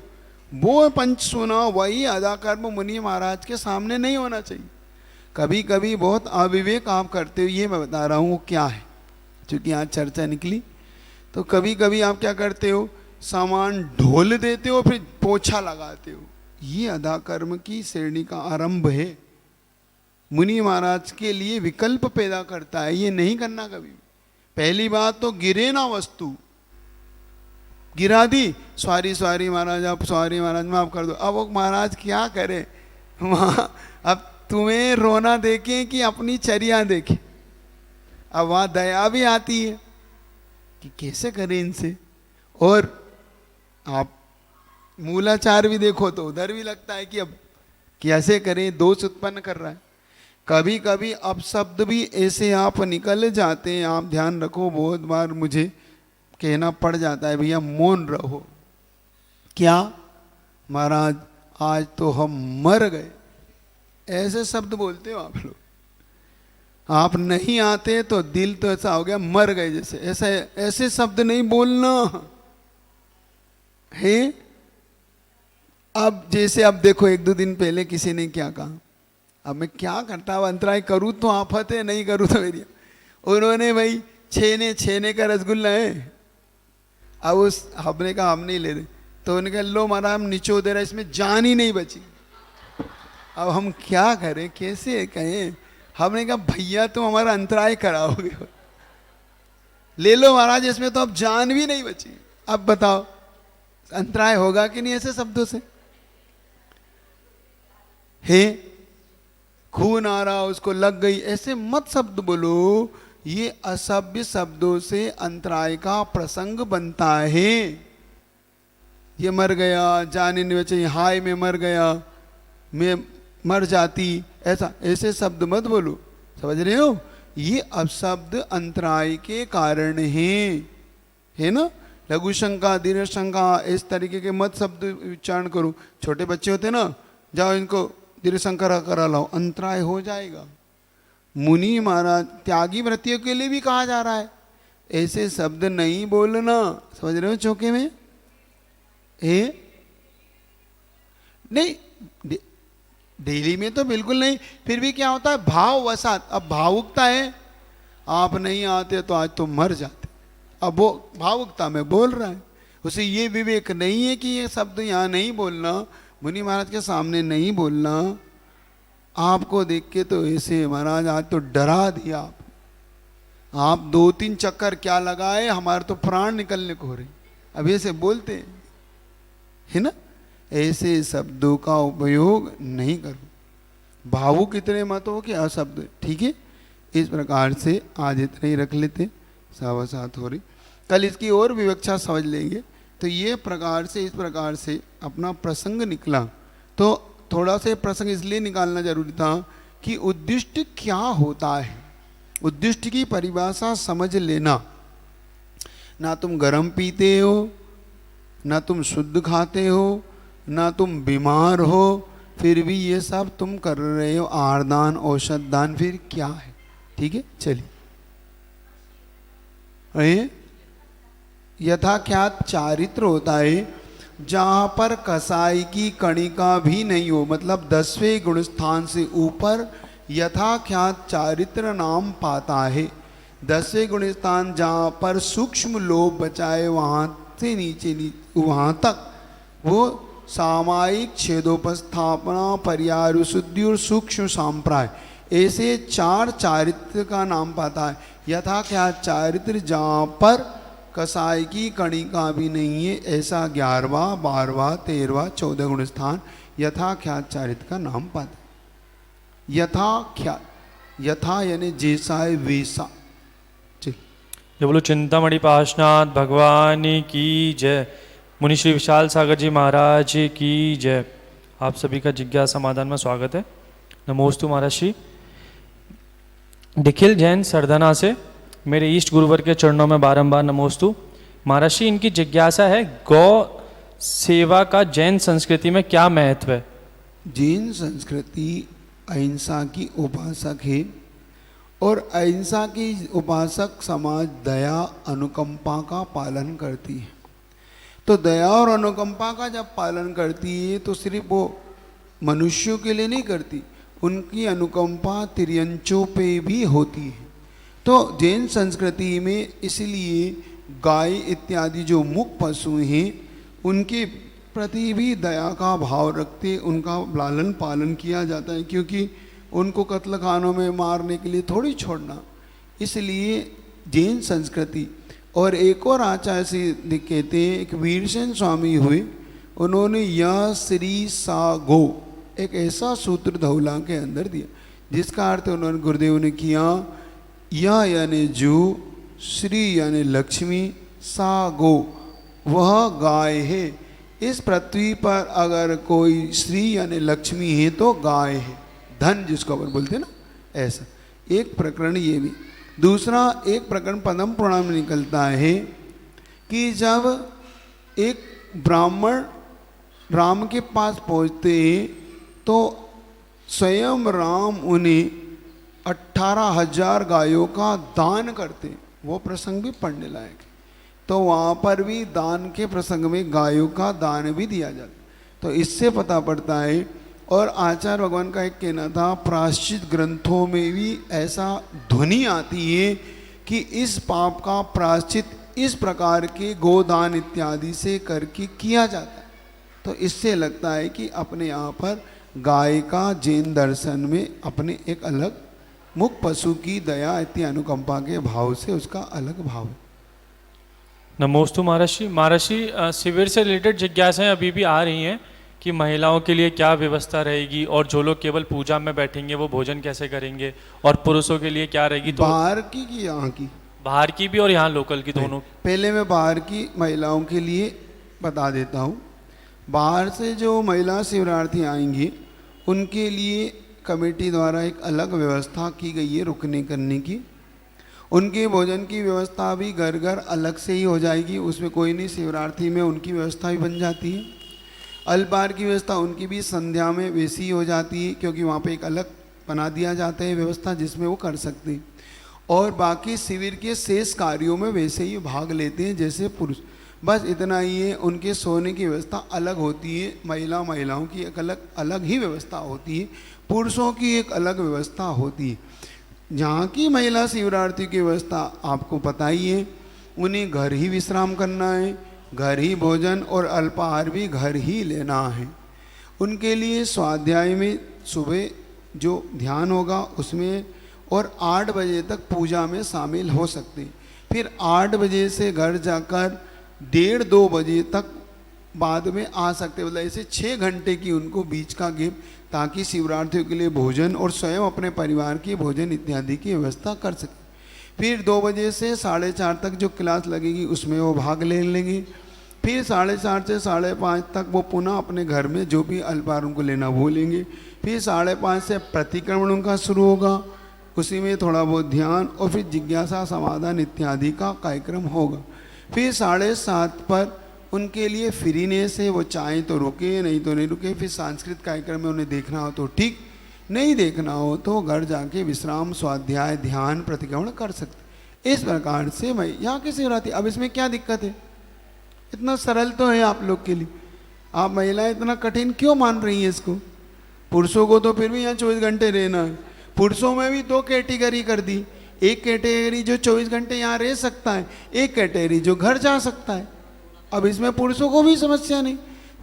वो पंच सूना वही आधा कर्म मुनि महाराज के सामने नहीं होना चाहिए। कभी कभी बहुत अविवेक आप करते हो, ये मैं बता रहा हूँ वो क्या है, क्योंकि आज चर्चा निकली। तो कभी कभी आप क्या करते हो, सामान ढोल देते हो, फिर पोछा लगाते हो, ये आधा कर्म की श्रेणी का आरंभ है। मुनि महाराज के लिए विकल्प पैदा करता है, ये नहीं करना कभी। पहली बात तो गिरे ना वस्तु, गिरा दी, सॉरी महाराज, आप सॉरी महाराज माफ कर दो। अब वो महाराज क्या करे वहाँ, अब तुम्हें रोना देखें कि अपनी चर्या देखें, अब वहाँ दया भी आती है। कि कैसे करें इनसे। और आप मूलाचार भी देखो तो उधर भी लगता है कि अब कैसे करें, दोष उत्पन्न कर रहा है। कभी कभी अपशब्द भी ऐसे आप निकल जाते हैं, आप ध्यान रखो, बहुत बार मुझे कहना पड़ जाता है भैया मौन रहो। क्या महाराज आज तो हम मर गए, ऐसे शब्द बोलते हो आप लोग। आप नहीं आते तो दिल तो ऐसा हो गया मर गए जैसे, ऐसे ऐसे शब्द नहीं बोलना है। अब जैसे अब देखो, एक दो दिन पहले किसी ने क्या कहा, अब मैं क्या करता हूँ, अंतराय करूँ तो आफत है, नहीं करूँ तो मेरी। उन्होंने भाई छेने का रसगुल्ला है, अब उस हमने कहा हम नहीं ले रहे, तो उन्होंने कहा लो महाराज हम निचो दे रहे, इसमें जान ही नहीं बची। अब हम क्या करें, कैसे कहें। हमने कहा भैया तुम हमारा अंतराय कराओगे, ले लो महाराज, इसमें तो अब जान भी नहीं बची। अब बताओ अंतराय होगा कि नहीं ऐसे शब्दों से। हे खून आ रहा उसको लग गई, ऐसे मत शब्द बोलो। ये असभ्य शब्दों से अंतराय का प्रसंग बनता है। ये मर गया, जाने नहीं बचे, हाय मैं मर गया, मैं मर जाती, ऐसा ऐसे शब्द मत बोलो, समझ रहे हो। ये अपशब्द अंतराय के कारण है ना। लघु शंका, दीर्घ शंका, इस तरीके के मत शब्द उच्चारण करो। छोटे बच्चे होते ना, जाओ इनको दीर्घ शंका करा लाओ, अंतराय हो जाएगा। मुनि महाराज त्यागी व्रतियों के लिए भी कहा जा रहा है ऐसे शब्द नहीं बोलना, समझ रहे हो। चौके में नहीं, डेली में तो बिल्कुल नहीं, फिर भी क्या होता है भाव वसात। अब भावुकता है, आप नहीं आते तो आज तो मर जाते, अब वो भावुकता में बोल रहा है। उसे ये विवेक नहीं है कि ये शब्द यहाँ नहीं बोलना, मुनि महाराज के सामने नहीं बोलना। आपको देख के तो ऐसे महाराज आज तो डरा दिया आप 2-3 चक्कर क्या लगाए, हमारे तो प्राण निकलने को हो रहे, अब ऐसे बोलते है ना। ऐसे शब्दों का उपयोग नहीं करो, भावुक इतने मत हो कि अशब्द, ठीक है। इस प्रकार से आज इतने ही रख लेते, 7:15 हो रही, कल इसकी और विवक्षा समझ लेंगे। तो ये प्रकार से, इस प्रकार से अपना प्रसंग निकला। तो थोड़ा से प्रसंग इसलिए निकालना जरूरी था कि उद्दिष्ट क्या होता है, उद्दिष्ट की परिभाषा समझ लेना। ना तुम गरम पीते हो, ना तुम शुद्ध खाते हो, ना तुम बीमार हो, फिर भी ये सब तुम कर रहे हो, आहारदान औषध दान, फिर क्या है, ठीक है। चलिए, यथाख्यात चारित्र होता है जहाँ पर कसाई की कणिका भी नहीं हो, मतलब 10वें गुण स्थान से ऊपर यथाख्यात चारित्र नाम पाता है। 10वें गुण स्थान जहाँ पर सूक्ष्म लोभ बचाए, वहाँ से नीचे वहाँ तक वो सामायिक छेदोपस्थापना, पर्यारुशुद्धि और सूक्ष्म सांप्राय, ऐसे 4 चारित्र का नाम पाता है। यथाख्यात चारित्र जहाँ पर कसाई की कणिका भी नहीं है, ऐसा 11वां, 12वां, 13वां, 14 गुण स्थान यथाख्यात चारित्र का नाम पाता है। यथाख्यात, यथा यानी जैसा है वैसा। ये बोलो चिंतामणि पाशनाथ भगवान की जय, मुनि श्री विशाल सागर जी महाराज की जय। आप सभी का जिज्ञासा समाधान में स्वागत है। नमोस्तु महाराज श्री निखिल जैन सरधना से मेरे ईष्ट गुरुवर के चरणों में बारंबार नमोस्तु। महाराज श्री इनकी जिज्ञासा है, गौ सेवा का जैन संस्कृति में क्या महत्व है? जैन संस्कृति अहिंसा की उपासक है और अहिंसा की उपासक समाज दया अनुकंपा का पालन करती है। तो दया और अनुकंपा का जब पालन करती है तो सिर्फ वो मनुष्यों के लिए नहीं करती, उनकी अनुकंपा तिर्यंचों पे भी होती है। तो जैन संस्कृति में इसलिए गाय इत्यादि जो मुख पशु हैं उनके प्रति भी दया का भाव रखते उनका लालन पालन किया जाता है, क्योंकि उनको कत्ल खानों में मारने के लिए थोड़ी छोड़ना। इसलिए जैन संस्कृति। और एक और आचार्य से कहते हैं, एक वीरसेन स्वामी हुए, उन्होंने यह श्री सा गो एक ऐसा सूत्र धौला के अंदर दिया जिसका अर्थ उन्होंने गुरुदेव ने किया, यह यानी जो श्री यानी लक्ष्मी, सा गो वह गाय है। इस पृथ्वी पर अगर कोई श्री यानी लक्ष्मी है तो गाय है, धन जिसको अपन बोलते हैं ना, ऐसा एक प्रकरण ये भी। दूसरा एक प्रकरण पद्म पुराण में निकलता है कि जब एक ब्राह्मण राम के पास पहुंचते हैं तो स्वयं राम उन्हें 18,000 गायों का दान करते, वो प्रसंग भी पढ़ने लायक है। तो वहाँ पर भी दान के प्रसंग में गायों का दान भी दिया जाता। तो इससे पता पड़ता है। और आचार्य भगवान का एक कहना था, प्रायश्चित ग्रंथों में भी ऐसा ध्वनि आती है कि इस पाप का प्रायश्चित इस प्रकार के गोदान इत्यादि से करके किया जाता है। तो इससे लगता है कि अपने यहाँ पर गाय का जैन दर्शन में अपने एक अलग मुख पशु की दया इत्यादि अनुकंपा के भाव से उसका अलग भाव है। नमोस्तु महर्षि। महर्षि, शिविर से रिलेटेड जिज्ञासाएं अभी भी आ रही हैं कि महिलाओं के लिए क्या व्यवस्था रहेगी और जो लोग केवल पूजा में बैठेंगे वो भोजन कैसे करेंगे, और पुरुषों के लिए क्या रहेगी। तो बाहर की कि यहाँ की? बाहर की भी और यहाँ लोकल की, दोनों। पहले मैं बाहर की महिलाओं के लिए बता देता हूँ। बाहर से जो महिला शिवरार्थी आएंगी उनके लिए कमेटी द्वारा एक अलग व्यवस्था की गई है रुकने करने की। उनके भोजन की व्यवस्था भी घर घर अलग से ही हो जाएगी, उसमें कोई नहीं। शिवरार्थी में उनकी व्यवस्था भी बन जाती है। अल्पाहार की व्यवस्था उनकी भी संध्या में वैसी ही हो जाती है, क्योंकि वहाँ पे एक अलग बना दिया जाता है व्यवस्था जिसमें वो कर सकते हैं। और बाकी शिविर के शेष कार्यों में वैसे ही भाग लेते हैं जैसे पुरुष। बस इतना ही है। उनके सोने की व्यवस्था अलग होती है। महिलाओं की एक अलग ही व्यवस्था होती है, पुरुषों की एक अलग व्यवस्था होती है। जहाँ की महिला शिवरार्थी की व्यवस्था आपको पता ही है, उन्हें घर ही विश्राम करना है, घर ही भोजन और अल्पाहार भी घर ही लेना है। उनके लिए स्वाध्याय में सुबह जो ध्यान होगा उसमें, और 8 बजे तक पूजा में शामिल हो सकते हैं। फिर 8 बजे से घर जाकर 1:30-2 बजे तक बाद में आ सकते, मतलब ऐसे 6 घंटे की उनको बीच का गैप, ताकि शिवरार्थियों के लिए भोजन और स्वयं अपने परिवार के भोजन इत्यादि की व्यवस्था कर सकें। फिर 2 बजे से 4:30 तक जो क्लास लगेगी उसमें वो भाग ले लेंगे। फिर 4:30 से 5:30 तक वो पुनः अपने घर में जो भी अल्पाहार उनको लेना वो लेंगे। फिर 5:30 से प्रतिक्रमण उनका शुरू होगा, उसी में थोड़ा बहुत ध्यान और फिर जिज्ञासा समाधान इत्यादि का कार्यक्रम होगा। फिर 7:30 पर उनके लिए फ्रीनेस है, वो चाहें तो रुके नहीं तो नहीं रुके। फिर सांस्कृतिक कार्यक्रम में उन्हें देखना हो तो ठीक, नहीं देखना हो तो घर जाके विश्राम, स्वाध्याय, ध्यान, प्रतिक्रमण कर सकते। इस प्रकार से मैं यहाँ की शिवरात्रि। अब इसमें क्या दिक्कत है? इतना सरल तो है आप लोग के लिए। आप महिलाएं इतना कठिन क्यों मान रही हैं इसको? पुरुषों को तो फिर भी यहाँ 24 घंटे रहना है। पुरुषों में भी 2 कैटेगरी कर दी, एक कैटेगरी जो 24 घंटे यहाँ रह सकता है, एक कैटेगरी जो घर जा सकता है। अब इसमें पुरुषों को भी समस्या नहीं,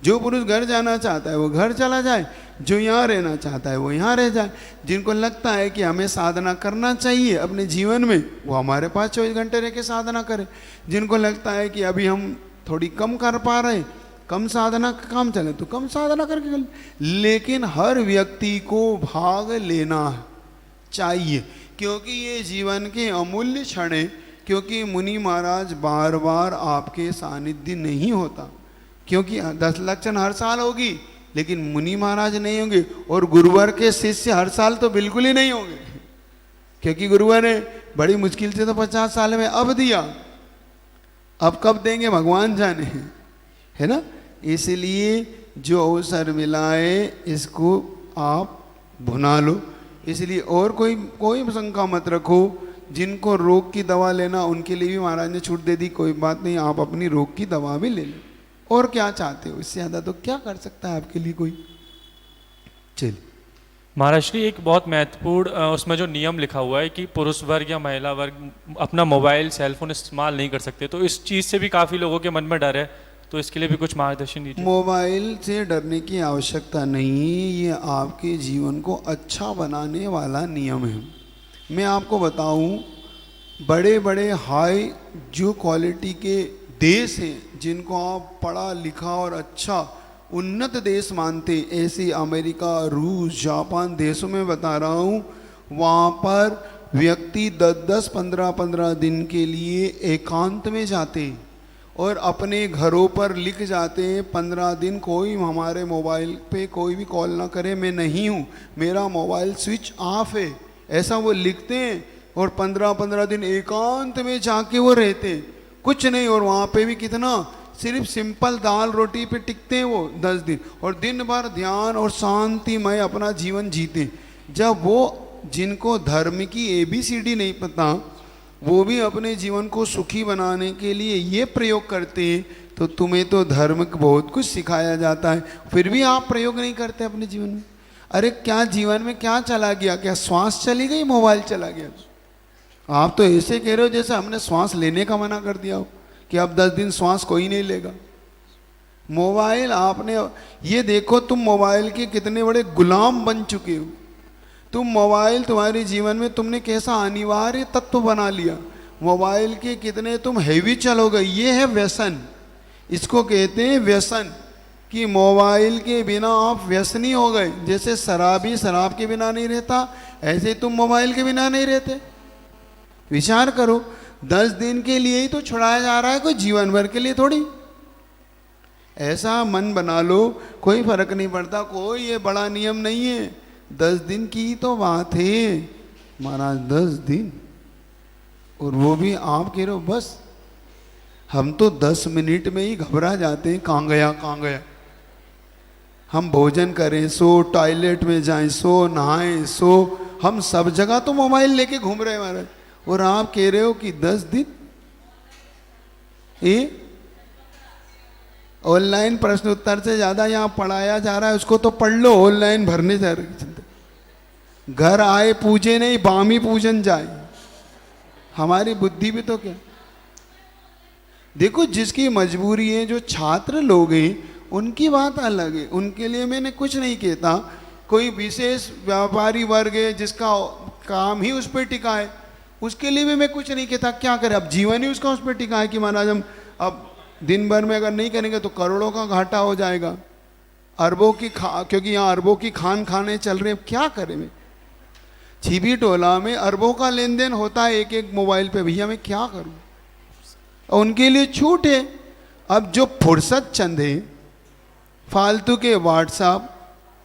जो पुरुष घर जाना चाहता है वो घर चला जाए, जो यहाँ रहना चाहता है वो यहाँ रह जाए। जिनको लगता है कि हमें साधना करना चाहिए अपने जीवन में, वो हमारे पास 24 घंटे रह के साधना करें। जिनको लगता है कि अभी हम थोड़ी कम कर पा रहे हैं, कम साधना का काम चले तो कम साधना करके चले। लेकिन हर व्यक्ति को भाग लेना चाहिए, क्योंकि ये जीवन के अमूल्य क्षण है। क्योंकि मुनि महाराज बार बार आपके सानिध्य नहीं होता, क्योंकि 10 लक्षण हर साल होगी लेकिन मुनि महाराज नहीं होंगे, और गुरुवर के शिष्य हर साल तो बिल्कुल ही नहीं होंगे, क्योंकि गुरुवर ने बड़ी मुश्किल से तो 50 साल में अब दिया, अब कब देंगे भगवान जाने, है ना। इसलिए जो अवसर मिला है इसको आप भुना लो। इसलिए और कोई शंका मत रखो। जिनको रोग की दवा लेना उनके लिए भी महाराज ने छूट दे दी, कोई बात नहीं, आप अपनी रोग की दवा भी ले लो। और क्या चाहते हो, इससे ज़्यादा तो क्या कर सकता है आपके लिए कोई। चलिए महाराज जी, एक बहुत महत्वपूर्ण उसमें जो नियम लिखा हुआ है कि पुरुष वर्ग या महिला वर्ग अपना मोबाइल सेलफोन इस्तेमाल नहीं कर सकते, तो इस चीज़ से भी काफ़ी लोगों के मन में डर है, तो इसके लिए भी कुछ मार्गदर्शन दीजिए। मोबाइल से डरने की आवश्यकता नहीं, ये आपके जीवन को अच्छा बनाने वाला नियम है। मैं आपको बताऊं, बड़े बड़े हाई जो क्वालिटी के देश हैं जिनको आप पढ़ा लिखा और अच्छा उन्नत देश मानते, ऐसे अमेरिका, रूस, जापान देशों में बता रहा हूँ, वहाँ पर व्यक्ति 10-10, 15-15 दिन के लिए एकांत में जाते हैं और अपने घरों पर लिख जाते हैं 15 दिन कोई हमारे मोबाइल पे कोई भी कॉल ना करे, मैं नहीं हूँ, मेरा मोबाइल स्विच ऑफ है, ऐसा वो लिखते हैं। और 15-15 दिन एकांत में जाके वो रहते हैं, कुछ नहीं। और वहाँ पे भी कितना सिर्फ सिंपल दाल रोटी पे टिकते हैं वो 10 दिन, और दिन भर ध्यान और शांतिमय अपना जीवन जीते। जब वो जिनको धर्म की ABCD नहीं पता, वो भी अपने जीवन को सुखी बनाने के लिए ये प्रयोग करते हैं, तो तुम्हें तो धर्म बहुत कुछ सिखाया जाता है, फिर भी आप प्रयोग नहीं करते अपने जीवन में। अरे क्या जीवन में क्या चला गया? क्या श्वास चली गई, मोबाइल चला गया? आप तो ऐसे कह रहे हो जैसे हमने श्वास लेने का मना कर दिया हो कि अब 10 दिन श्वास कोई नहीं लेगा। मोबाइल आपने, ये देखो तुम मोबाइल के कितने बड़े गुलाम बन चुके हो। तुम मोबाइल तुम्हारे जीवन में तुमने कैसा अनिवार्य तत्व बना लिया, मोबाइल के कितने तुम हैबिचुअल हो गए। ये है व्यसन, इसको कहते हैं व्यसन, कि मोबाइल के बिना आप व्यसनी हो गए। जैसे शराबी शराब के बिना नहीं रहता, ऐसे तुम मोबाइल के बिना नहीं रहते। विचार करो, 10 दिन के लिए ही तो छुड़ाया जा रहा है, कोई जीवन भर के लिए थोड़ी। ऐसा मन बना लो, कोई फर्क नहीं पड़ता, कोई ये बड़ा नियम नहीं है। 10 दिन की तो बात है महाराज, 10 दिन, और वो भी आप कह रहे हो बस। हम तो 10 मिनट में ही घबरा जाते हैं, कहाँ गया कहाँ गया। हम भोजन करें सो, टॉयलेट में जाएं सो, नहाएं सो, हम सब जगह तो मोबाइल लेके घूम रहे हैं महाराज। और आप कह रहे हो कि 10 दिन। ये ऑनलाइन प्रश्न उत्तर से ज्यादा यहाँ पढ़ाया जा रहा है, उसको तो पढ़ लो, ऑनलाइन भरने जा रहे। घर आए पूजे नहीं, बामी पूजन जाए। हमारी बुद्धि भी तो क्या। देखो जिसकी मजबूरी है, जो छात्र लोग हैं उनकी बात अलग है, उनके लिए मैंने कुछ नहीं कहता। कोई विशेष व्यापारी वर्ग है जिसका काम ही उस पर टिका है, उसके लिए भी मैं कुछ नहीं कहता। क्या करे, अब जीवन ही उसका उस पर टिका है कि महाराज हम अब दिन भर में अगर नहीं करेंगे तो करोड़ों का घाटा हो जाएगा, अरबों की क्योंकि यहाँ अरबों की खान खाने चल रहे। क्या करें, मैं छिपी टोला में अरबों का लेन देन होता है एक एक मोबाइल पे, भैया मैं क्या करूं। और उनके लिए छूट है। अब जो फुर्सत चंद है, फालतू के व्हाट्सएप,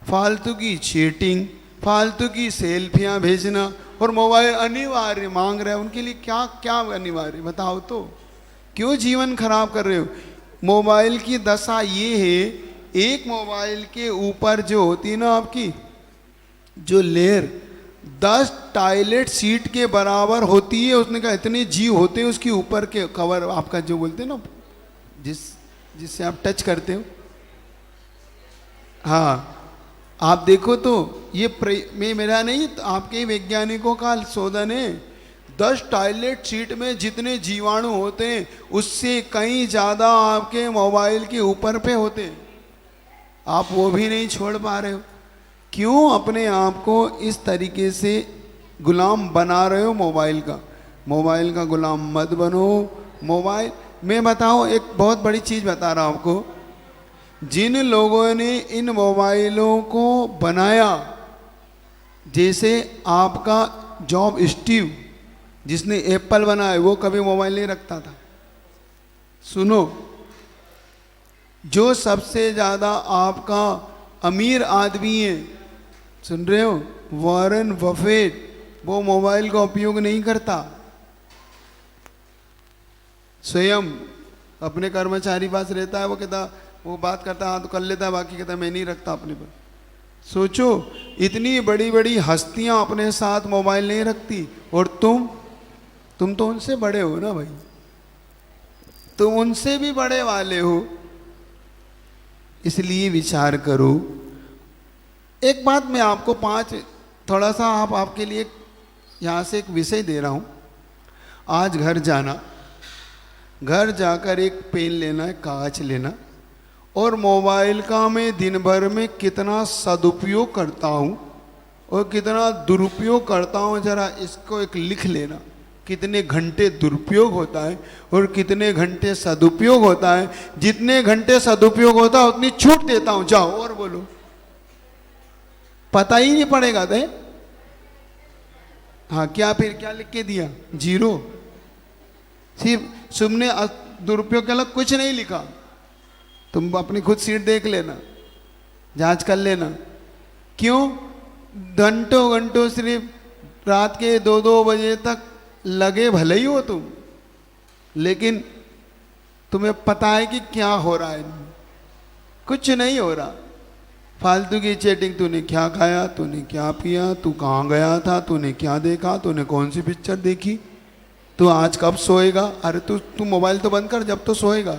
फालतू की चैटिंग, फालतू की सेल्फियां भेजना, और मोबाइल अनिवार्य मांग रहे हैं, उनके लिए क्या क्या अनिवार्य बताओ तो। क्यों जीवन खराब कर रहे हो। मोबाइल की दशा ये है, एक मोबाइल के ऊपर जो होती है ना आपकी जो लेयर, 10 टॉयलेट सीट के बराबर होती है। उसने कहा इतने जीव होते हैं उसके ऊपर के कवर, आपका जो बोलते हैं ना, जिससे आप टच करते हो। हाँ, आप देखो तो ये मेरा नहीं, तो आपके वैज्ञानिकों का शोधन है। 10 टॉयलेट सीट में जितने जीवाणु होते हैं उससे कहीं ज़्यादा आपके मोबाइल के ऊपर पे होते हैं। आप वो भी नहीं छोड़ पा रहे हो। क्यों अपने आप को इस तरीके से गुलाम बना रहे हो मोबाइल का। मोबाइल का गुलाम मत बनो। मोबाइल, मैं बताऊं एक बहुत बड़ी चीज़ बता रहा हूं आपको। जिन लोगों ने इन मोबाइलों को बनाया, जैसे आपका जॉब स्टीव जिसने एप्पल बनाया, वो कभी मोबाइल नहीं रखता था। सुनो, जो सबसे ज़्यादा आपका अमीर आदमी है, सुन रहे हो, वॉरेन बफेट, वो मोबाइल का उपयोग नहीं करता। स्वयं अपने कर्मचारी पास रहता है, वो कहता, वो बात करता हाँ तो कर लेता है, बाकी कहता मैं नहीं रखता अपने पर। सोचो, इतनी बड़ी बड़ी हस्तियां अपने साथ मोबाइल नहीं रखती, और तुम तो उनसे बड़े हो ना भाई, तुम उनसे भी बड़े वाले हो। इसलिए विचार करो। एक बात मैं आपको थोड़ा सा आपके लिए यहाँ से एक विषय दे रहा हूँ। आज घर जाना, घर जाकर एक पेन लेना है, कागज लेना, और मोबाइल का मैं दिन भर में कितना सदुपयोग करता हूँ और कितना दुरुपयोग करता हूँ, जरा इसको एक लिख लेना। कितने घंटे दुरुपयोग होता है और कितने घंटे सदुपयोग होता है। जितने घंटे सदुपयोग होता है उतनी छूट देता हूँ। जाओ और बोलो, पता ही नहीं पड़ेगा। हाँ, क्या फिर क्या लिख के दिया? जीरो। सिर्फ तुमने दुरुपयोग के अलग कुछ नहीं लिखा। तुम अपनी खुद सीट देख लेना, जांच कर लेना। क्यों? घंटों घंटों सिर्फ रात के 2-2 बजे तक लगे भले ही हो तुम, लेकिन तुम्हें पता है कि क्या हो रहा है? कुछ नहीं हो रहा। फालतू की चैटिंग, तूने क्या खाया, तूने क्या पिया, तू कहाँ गया था, तूने क्या देखा, तूने कौन सी पिक्चर देखी, तू आज कब सोएगा। अरे तू मोबाइल तो बंद कर जब तो सोएगा।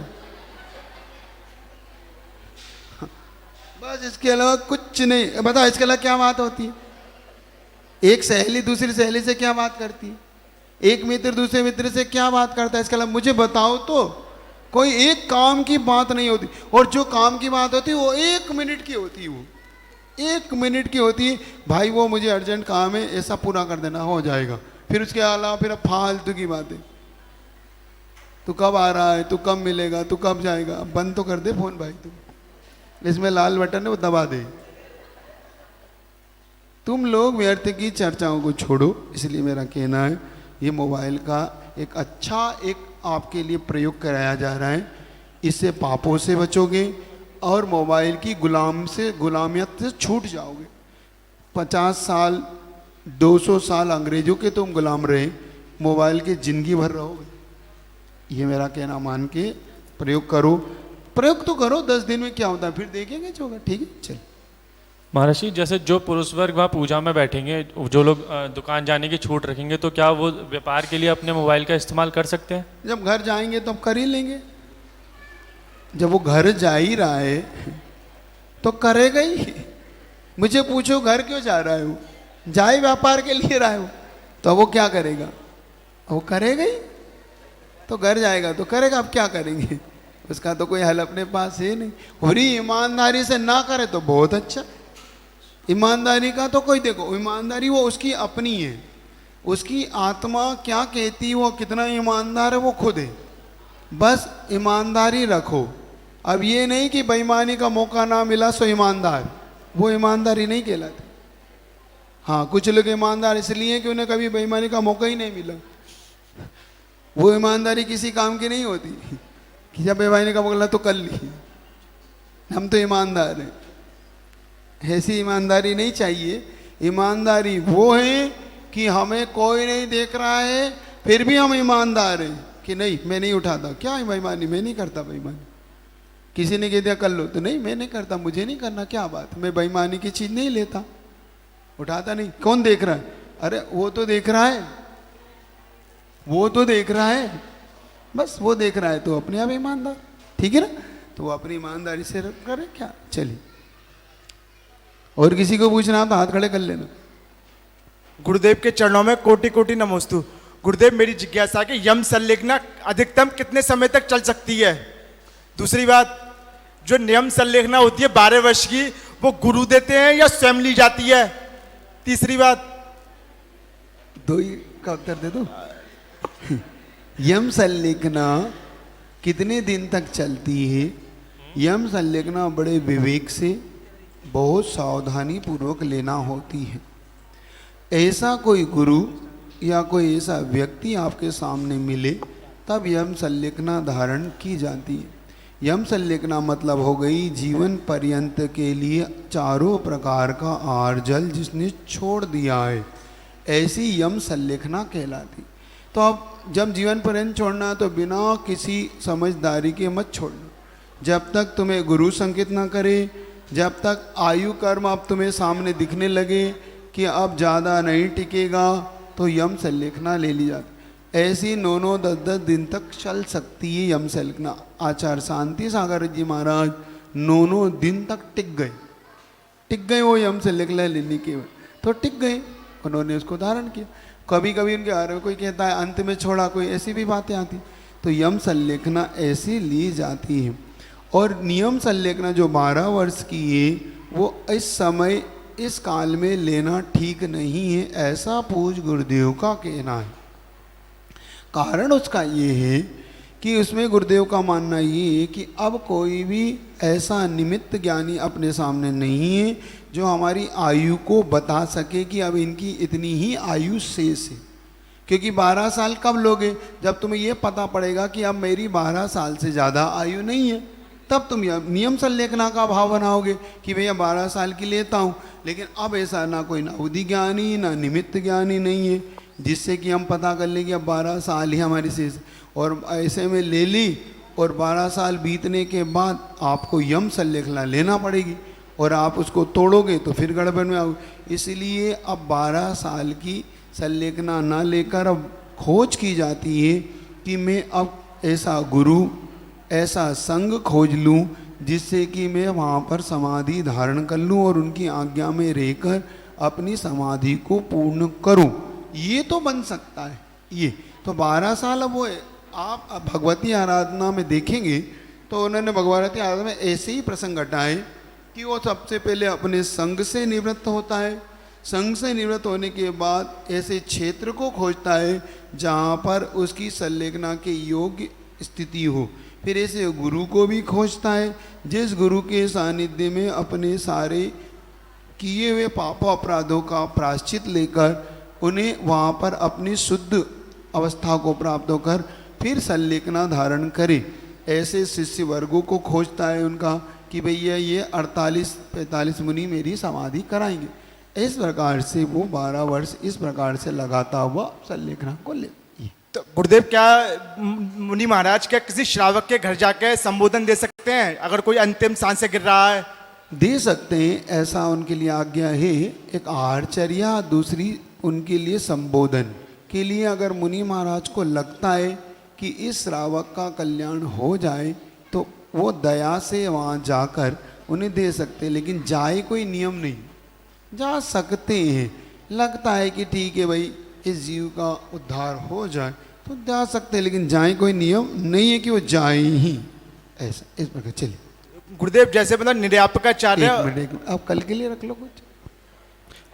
बस इसके अलावा कुछ नहीं। बता, इसके अलावा क्या बात होती है? एक सहेली दूसरी सहेली से क्या बात करती है? एक मित्र दूसरे मित्र से क्या बात करता है? इसके अलावा मुझे बताओ तो। कोई एक काम की बात नहीं होती, और जो काम की बात होती है वो 1 मिनट की होती है। वो 1 मिनट की होती है। भाई वो मुझे अर्जेंट काम है, ऐसा पूरा कर देना, हो जाएगा। फिर उसके अलावा फिर फालतू की बातें। तू कब आ रहा है, तू कब मिलेगा, तू कब जाएगा। बंद तो कर दे फोन भाई, तू इसमें लाल बटन है वो दबा दे। तुम लोग व्यर्थ की चर्चाओं को छोड़ो। इसलिए मेरा कहना है, ये मोबाइल का एक अच्छा एक आपके लिए प्रयोग कराया जा रहा है। इससे पापों से बचोगे और मोबाइल की गुलामियत से छूट जाओगे। 50 साल 200 साल अंग्रेजों के तुम गुलाम रहे, मोबाइल के जिंदगी भर रहोगे। ये मेरा कहना मान के प्रयोग करो। प्रयोग तो करो, 10 दिन में क्या होता है फिर देखेंगे जो होगा। ठीक है, चल। महाराज जी, जैसे जो पुरुष वर्ग वहाँ पूजा में बैठेंगे, जो लोग दुकान जाने की छूट रखेंगे, तो क्या वो व्यापार के लिए अपने मोबाइल का इस्तेमाल कर सकते हैं? जब घर जाएंगे तो अब कर ही लेंगे। जब वो घर जा ही रहा है तो करेगा ही। मुझे पूछो घर क्यों जा रहा है? वो जाए व्यापार के लिए रहा है वो, तो वो क्या करेगा? वो करेगा ही। तो घर जाएगा तो करेगा। अब क्या करेंगे? उसका तो कोई हल अपने पास है नहीं। पूरी ईमानदारी से ना करे तो बहुत अच्छा। ईमानदारी का तो कोई, देखो ईमानदारी वो उसकी अपनी है। उसकी आत्मा क्या कहती है, वो कितना ईमानदार है वो खुद है। बस ईमानदारी रखो। अब ये नहीं कि बेईमानी का मौका ना मिला सो ईमानदार, वो ईमानदारी नहीं कहलाती। हाँ, कुछ लोग ईमानदार इसलिए कि उन्हें कभी बेईमानी का मौका ही नहीं मिला। वो ईमानदारी किसी काम की नहीं होती कि जब बेईमानी का मौका तो कर ली, हम तो ईमानदार हैं। ऐसी ईमानदारी नहीं चाहिए। ईमानदारी वो है कि हमें कोई नहीं देख रहा है फिर भी हम ईमानदार हैं कि नहीं मैं नहीं उठाता। क्या है बेईमानी? मैं नहीं करता बेईमानी। किसी ने कह दिया कर लो तो नहीं मैं नहीं करता, मुझे नहीं करना। क्या बात, मैं बेईमानी की चीज़ नहीं लेता, उठाता नहीं। कौन देख रहा है? अरे वो तो देख रहा है, वो तो देख रहा है। बस वो देख रहा है तो अपने आप ईमानदार। ठीक है ना? तो वो अपनी ईमानदारी से करे। क्या, चलिए। और किसी को पूछना हो तो हाथ खड़े कर लेना। गुरुदेव के चरणों में कोटि कोटि नमोस्तु। गुरुदेव, मेरी जिज्ञासा है कि यम संलेखना अधिकतम कितने समय तक चल सकती है? दूसरी बात, जो नियम संलेखना होती है 12 वर्ष की, वो गुरु देते हैं या स्वयं ली जाती है? तीसरी बात, दो ही का उत्तर दे दो। यम संलेखना कितने दिन तक चलती है? यम संलेखना बड़े विवेक से, बहुत सावधानी पूर्वक लेना होती है। ऐसा कोई गुरु या कोई ऐसा व्यक्ति आपके सामने मिले तब यम संलेखना धारण की जाती है। यम संलेखना मतलब हो गई जीवन पर्यंत के लिए चारों प्रकार का आहार जल जिसने छोड़ दिया है, ऐसी यम संलेखना कहलाती। तो अब जब जीवन पर्यंत छोड़ना है तो बिना किसी समझदारी के मत छोड़ना। जब तक तुम्हें गुरु संकेत ना करे, जब तक आयु कर्म अब तुम्हें सामने दिखने लगे कि अब ज़्यादा नहीं टिकेगा, तो यम संलेखना ले ली जाती। ऐसी 9-9, 10-10 दिन तक चल सकती है यम संलेखना। आचार्य शांति सागर जी महाराज 9-9 दिन तक टिक गए वो यम संलेखना लेने के बाद, तो टिक गए, उन्होंने उसको धारण किया। कभी कभी उनके बारे में कोई कहता है अंत में छोड़ा, कोई ऐसी भी बातें आती। तो यम संलेखना ऐसी ली जाती है। और नियम संलेखना जो 12 वर्ष की है, वो इस समय इस काल में लेना ठीक नहीं है, ऐसा पूज्य गुरुदेव का कहना है। कारण उसका ये है कि उसमें गुरुदेव का मानना ये है कि अब कोई भी ऐसा निमित्त ज्ञानी अपने सामने नहीं है जो हमारी आयु को बता सके कि अब इनकी इतनी ही आयु शेष है। क्योंकि 12 साल कब लोगे? जब तुम्हें ये पता पड़ेगा कि अब मेरी 12 साल से ज़्यादा आयु नहीं है, तब तुम नियम संलेखना का भाव बनाओगे कि भैया 12 साल की लेता हूँ। लेकिन अब ऐसा ना कोई अवधि ज्ञानी ना निमित्त ज्ञानी नहीं है जिससे कि हम पता कर लें कि अब 12 साल ही हमारी शेष, और ऐसे में ले ली और 12 साल बीतने के बाद आपको यम संलेखना लेना पड़ेगी और आप उसको तोड़ोगे तो फिर गड़बड़ में आओगे। इसलिए अब 12 साल की संलेखना ना लेकर अब खोज की जाती है कि मैं अब ऐसा गुरु ऐसा संग खोज लूँ जिससे कि मैं वहाँ पर समाधि धारण कर लूँ और उनकी आज्ञा में रहकर अपनी समाधि को पूर्ण करूँ। ये तो बन सकता है। ये तो 12 साल अब वो आप अब भगवती आराधना में देखेंगे तो उन्होंने भगवती आराधना में ऐसे ही प्रसंग घटाए कि वो सबसे पहले अपने संग से निवृत्त होता है, संग से निवृत्त होने के बाद ऐसे क्षेत्र को खोजता है जहाँ पर उसकी संलेखना के योग्य स्थिति हो। फिर ऐसे गुरु को भी खोजता है जिस गुरु के सानिध्य में अपने सारे किए हुए पापों अपराधों का प्रायश्चित लेकर उन्हें वहाँ पर अपनी शुद्ध अवस्था को प्राप्त होकर फिर संलेखना धारण करे। ऐसे शिष्य वर्गों को खोजता है उनका कि भैया ये 48-45 मुनि मेरी समाधि कराएंगे। इस प्रकार से वो 12 वर्ष इस प्रकार से लगाता हुआ संलेखना को ले। तो गुरुदेव क्या मुनि महाराज क्या किसी श्रावक के घर जाकर संबोधन दे सकते हैं अगर कोई अंतिम सांस से गिर रहा है? दे सकते हैं, ऐसा उनके लिए आज्ञा है। एक आहारचर्या, दूसरी उनके लिए संबोधन के लिए अगर मुनि महाराज को लगता है कि इस श्रावक का कल्याण हो जाए तो वो दया से वहाँ जाकर उन्हें दे सकते हैं। लेकिन जाए कोई नियम नहीं, जा सकते हैं। लगता है कि ठीक है भाई इस जीव का उद्धार हो जाए तो जा सकते हैं, लेकिन जाए कोई नियम नहीं है कि वो जाए ही। ऐसा इस प्रकार चलिए गुरुदेव जैसे मतलब निर्यापकाचार्य आप कल के लिए रख लो कुछ।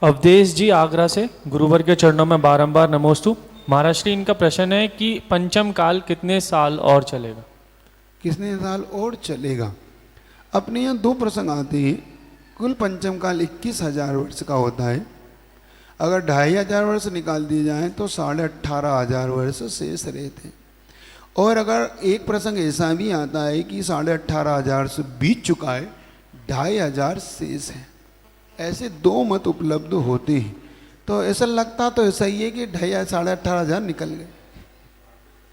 अवधेश जी आगरा से गुरुवर के चरणों में बारंबार नमोस्तु। महाराज श्री इनका प्रश्न है कि पंचम काल कितने साल और चलेगा? कितने साल और चलेगा? अपने यहाँ 2 प्रसंग आते हैं। कुल पंचम काल 21,000 वर्ष का होता है। अगर 2,500 वर्ष निकाल दिए जाएं तो 18,500 वर्ष शेष रहते हैं। और अगर एक प्रसंग ऐसा भी आता है कि 18,500 से बीत चुका है, 2,500 शेष है। ऐसे 2 मत उपलब्ध होते हैं। तो ऐसा लगता तो ऐसा ही है कि 18,500 निकल गए।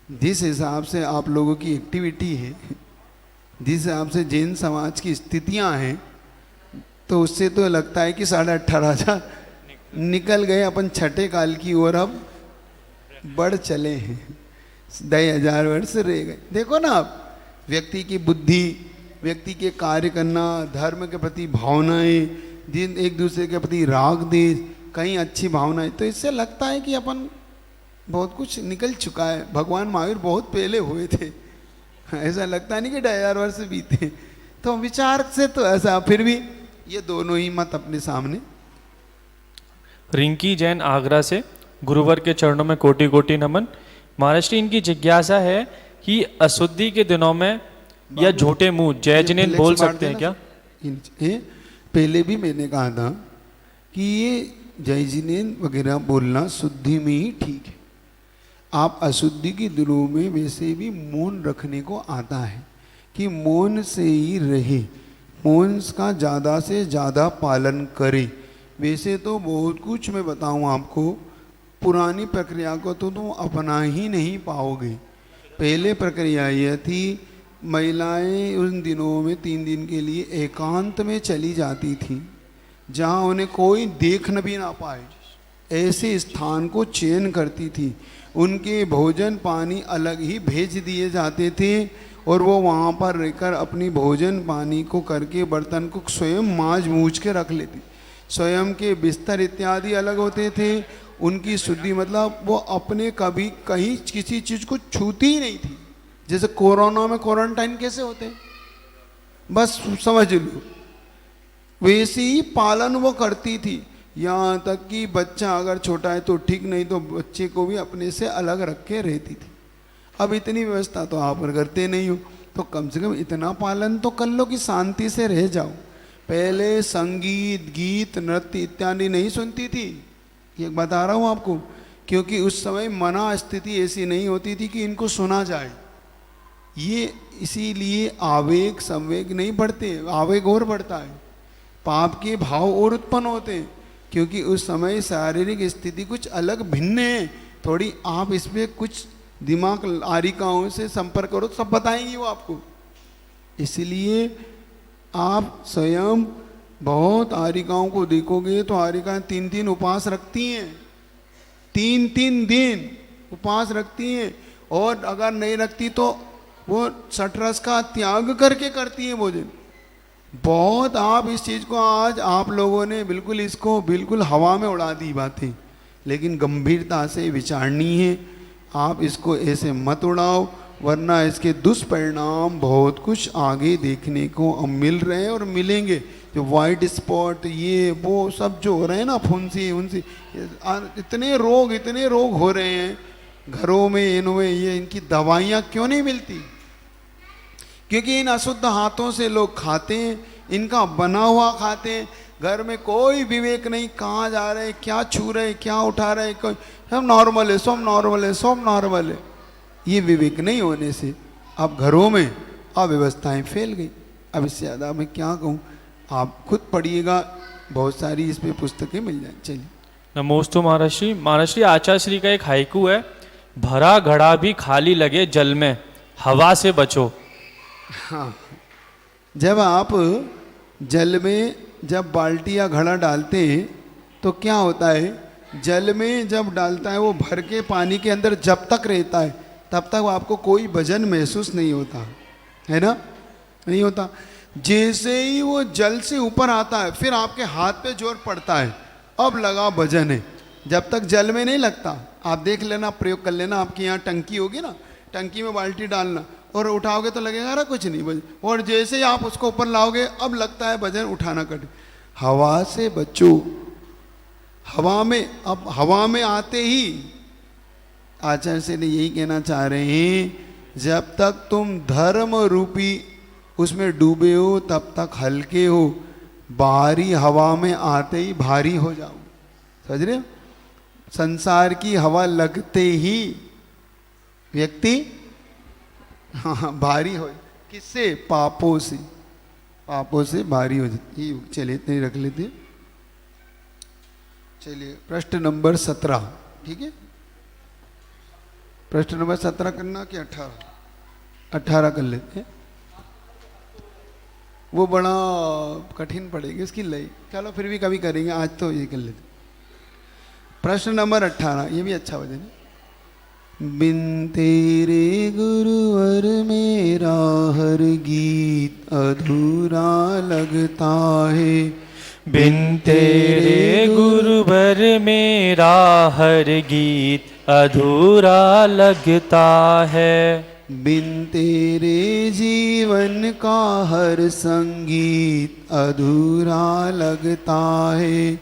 जिस हिसाब से आप लोगों की एक्टिविटी है, जिस हिसाब से जैन समाज की स्थितियां हैं, तो उससे तो लगता है कि 18,500 निकल गए। अपन छठे काल की ओर अब बढ़ चले हैं, 2,000 वर्ष रह गए। देखो ना आप, व्यक्ति की बुद्धि, व्यक्ति के कार्य करना, धर्म के प्रति भावनाएं, जिन एक दूसरे के प्रति राग देश, कहीं अच्छी भावनाएं, तो इससे लगता है कि अपन बहुत कुछ निकल चुका है। भगवान महावीर बहुत पहले हुए थे। ऐसा लगता नहीं कि 2,000 वर्ष बीते। तो विचार से तो ऐसा, फिर भी ये दोनों ही मत अपने सामने। रिंकी जैन आगरा से गुरुवर के चरणों में कोटि कोटि नमन। महाराज जी इनकी जिज्ञासा है कि अशुद्धि के दिनों में या झूठे मुंह जय जिनेन बोल सकते हैं क्या? पहले भी मैंने कहा था कि ये जय जिनेन वगैरह बोलना शुद्धि में ही ठीक है। आप अशुद्धि के दिनों में वैसे भी मौन रखने को आता है कि मौन से ही रहे, मौन का ज़्यादा से ज़्यादा पालन करे। वैसे तो बहुत कुछ मैं बताऊं आपको, पुरानी प्रक्रिया को तो तुम अपना ही नहीं पाओगे। पहले प्रक्रिया यह थी, महिलाएं उन दिनों में 3 दिन के लिए एकांत में चली जाती थी जहां उन्हें कोई देख न भी ना पाए, ऐसे स्थान को चयन करती थी। उनके भोजन पानी अलग ही भेज दिए जाते थे और वो वहाँ पर रहकर अपनी भोजन पानी को करके बर्तन को स्वयं मांज मूझ के रख लेती। स्वयं के बिस्तर इत्यादि अलग होते थे। उनकी शुद्धि मतलब वो अपने कभी कहीं किसी चीज़ को छूती ही नहीं थी। जैसे कोरोना में क्वारंटाइन कैसे होते हैं, बस समझ लो वैसे ही पालन वो करती थी। यहाँ तक कि बच्चा अगर छोटा है तो ठीक, नहीं तो बच्चे को भी अपने से अलग रख के रहती थी। अब इतनी व्यवस्था तो आप करते नहीं हो, तो कम से कम इतना पालन तो कर लो कि शांति से रह जाओ। पहले संगीत, गीत, नृत्य इत्यादि नहीं सुनती थी, ये बता रहा हूँ आपको, क्योंकि उस समय मना स्थिति ऐसी नहीं होती थी कि इनको सुना जाए। ये इसीलिए आवेग संवेग नहीं बढ़ते, आवेग और बढ़ता है, पाप के भाव और उत्पन्न होते हैं, क्योंकि उस समय शारीरिक स्थिति कुछ अलग भिन्न है थोड़ी। आप इसमें कुछ दिमाग आरिकाओं से संपर्क करो, सब बताएंगी वो आपको। इसलिए आप स्वयं बहुत आरिकाओं को देखोगे तो आरिकाएं 3-3 उपवास रखती हैं, 3-3 दिन उपवास रखती हैं, और अगर नहीं रखती तो वो सटरस का त्याग करके करती हैं भोजन। बहुत आप इस चीज़ को आज आप लोगों ने बिल्कुल इसको बिल्कुल हवा में उड़ा दी बातें, लेकिन गंभीरता से विचारनी है। आप इसको ऐसे मत उड़ाओ, वरना इसके दुष्परिणाम बहुत कुछ आगे देखने को अब मिल रहे हैं और मिलेंगे। जो वाइट स्पॉट, ये वो सब जो हो रहे हैं ना, फुंसी उनसी, इतने रोग हो रहे हैं घरों में, इनमें ये इनकी दवाइयाँ क्यों नहीं मिलती? क्योंकि इन अशुद्ध हाथों से लोग खाते हैं, इनका बना हुआ खाते हैं। घर में कोई विवेक नहीं, कहाँ जा रहे हैं, क्या छू रहे हैं, क्या उठा रहे हैं, कोई सब नॉर्मल है, सब नॉर्मल है, सब नॉर्मल है। ये विवेक नहीं होने से अब घरों में अव्यवस्थाएं फैल गई। अब इससे ज़्यादा मैं क्या कहूँ, आप खुद पढ़िएगा, बहुत सारी इसमें पुस्तकें मिल जाए। चलिए, नमोस्तु महर्षि। महर्षि आचार्य श्री का एक हाइकू है, भरा घड़ा भी खाली लगे जल में, हवा से बचो। हाँ, जब आप जल में जब बाल्टी या घड़ा डालते हैं तो क्या होता है, जल में जब डालता है वो भर के पानी के अंदर जब तक रहता है तब तक आपको कोई वजन महसूस नहीं होता है ना, नहीं होता। जैसे ही वो जल से ऊपर आता है फिर आपके हाथ पे जोर पड़ता है, अब लगा वजन है। जब तक जल में नहीं लगता, आप देख लेना, प्रयोग कर लेना, आपके यहाँ टंकी होगी ना, टंकी में बाल्टी डालना और उठाओगे तो लगेगा अरे कुछ नहीं वजन, और जैसे ही आप उसको ऊपर लाओगे अब लगता है वजन, उठाना कठिन। हवा से बचो, हवा में, अब हवा में आते ही आचार्य से यही कहना चाह रहे हैं, जब तक तुम धर्म रूपी उसमें डूबे हो तब तक हल्के हो, बाहरी हवा में आते ही भारी हो जाओ। समझ रहे हो? संसार की हवा लगते ही व्यक्ति हाँ भारी हो, किससे? पापों से, पापों से भारी हो जाती। चलिए इतने ही रख लेते। चलिए प्रश्न नंबर 17, ठीक है, प्रश्न नंबर 17 करना कि 18 कर लेते हैं, वो बड़ा कठिन पड़ेगी इसकी लय, चलो फिर भी कभी करेंगे, आज तो ये कर लेते। प्रश्न नंबर 18, ये भी अच्छा वजन है। बिन तेरे गुरुवर मेरा हर गीत अधूरा लगता है, बिन तेरे गुरुवर मेरा हर गीत अधूरा लगता है, बिन तेरे जीवन का हर संगीत अधूरा लगता है,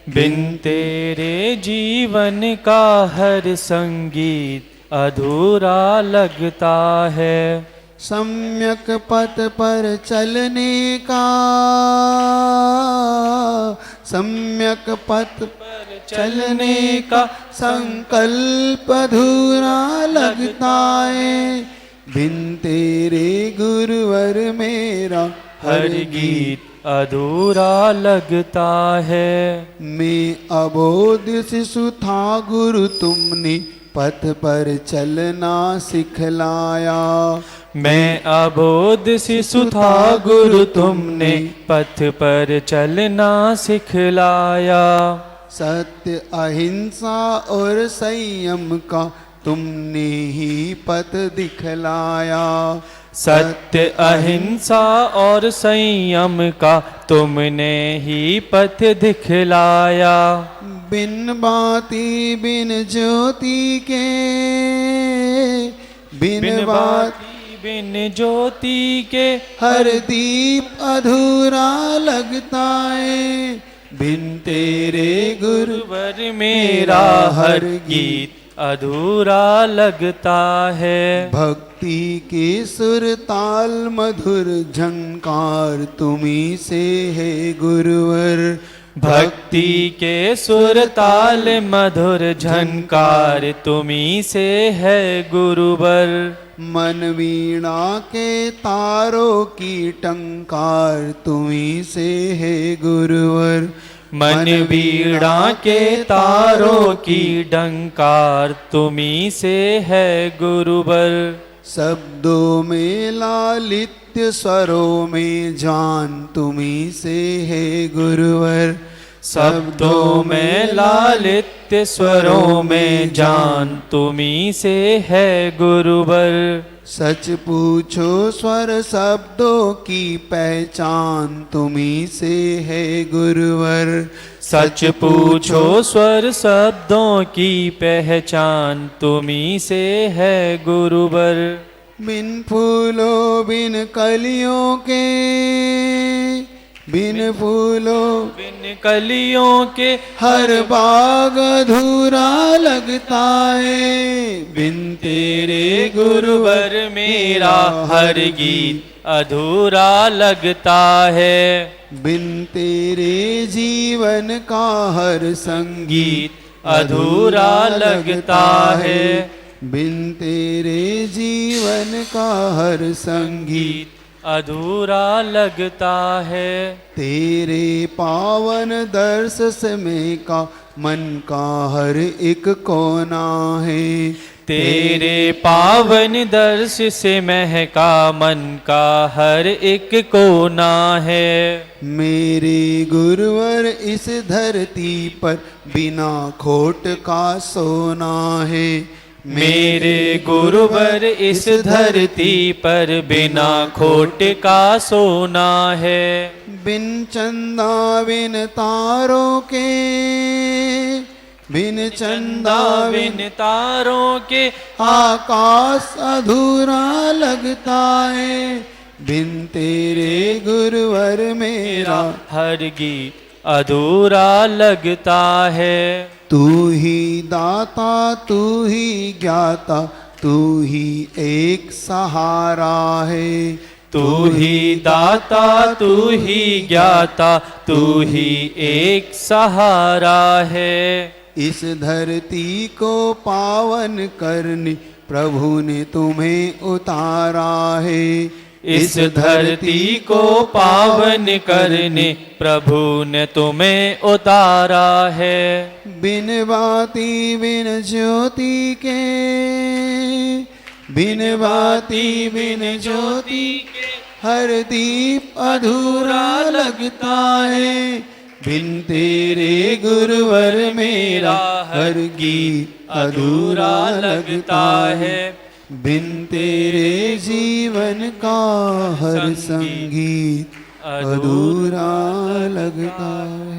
बिन तेरे जीवन का हर संगीत अधूरा लगता है। सम्यक पथ पर चलने का, सम्यक पथ पर चलने का संकल्प अधूरा लगता है, बिन तेरे गुरुवर मेरा हर गीत अधूरा लगता है। मैं अबोध शिशु था गुरु तुमने पथ पर चलना सिखलाया, मैं अबोध शिशु था गुरु तुमने पथ पर चलना सिखलाया, सत्य अहिंसा और संयम का तुमने ही पथ दिखलाया, सत्य अहिंसा और संयम का तुमने ही पथ दिखलाया, बिन बाती बिन ज्योति के, बिन बाती बिन ज्योति के हर दीप अधूरा लगता है, बिन तेरे गुरुवर गुरुवर मेरा हर गीत अधूरा लगता है। भक्ति के सुर ताल मधुर झंकार तुम्ही से है गुरुवर। भक्ति के सुर ताल मधुर झनकार तुम्ही से है गुरुवर। मन वीणा के तारों की टंकार तुम्ही से है गुरुवर। मन वीणा के तारों की डंकार तुम्ही से है गुरुवर। शब्दों में लालित्य स्वरों में जान तुम्ही से है गुरुवर। शब्दों में लालित्य स्वरों में जान तुम्ही से है गुरुवर। सच पूछो स्वर शब्दों की पहचान तुम्ही से है गुरुवर। सच पूछो स्वर शब्दों की पहचान तुम्ही से है गुरुवर। बिन फूलों बिन कलियों के, बिन फूलों बिन कलियों के हर बाग अधूरा लगता है। बिन तेरे गुरुवर मेरा हर गीत अधूरा लगता है। बिन तेरे जीवन का हर संगीत अधूरा लगता है। बिन तेरे जीवन का हर संगीत अधूरा लगता है। तेरे पावन दर्श से में का मन का हर एक कोना है। तेरे पावन दर्श से महका मन का हर एक कोना है। मेरे गुरुवर इस धरती पर बिना खोट का सोना है। मेरे गुरुवर इस धरती पर बिना खोट का सोना है। बिन चंदा बिन तारों के, बिन चंदा बिन तारों के आकाश अधूरा लगता है। बिन तेरे गुरुवर मेरा हर गीत अधूरा लगता है। तू ही दाता तू ही ज्ञाता तू ही एक सहारा है। तू ही दाता तू ही ज्ञाता तू ही एक सहारा है। इस धरती को पावन करने प्रभु ने तुम्हें उतारा है। इस धरती को पावन करने प्रभु ने तुम्हें उतारा है। बिन बाती बिन ज्योति के, बिन बाती बिन ज्योति के हर दीप अधूरा लगता है। बिन तेरे गुरुवर मेरा हर गीत अधूरा लगता है। बिन तेरे जीवन का हर संगीत अधूरा लगता है।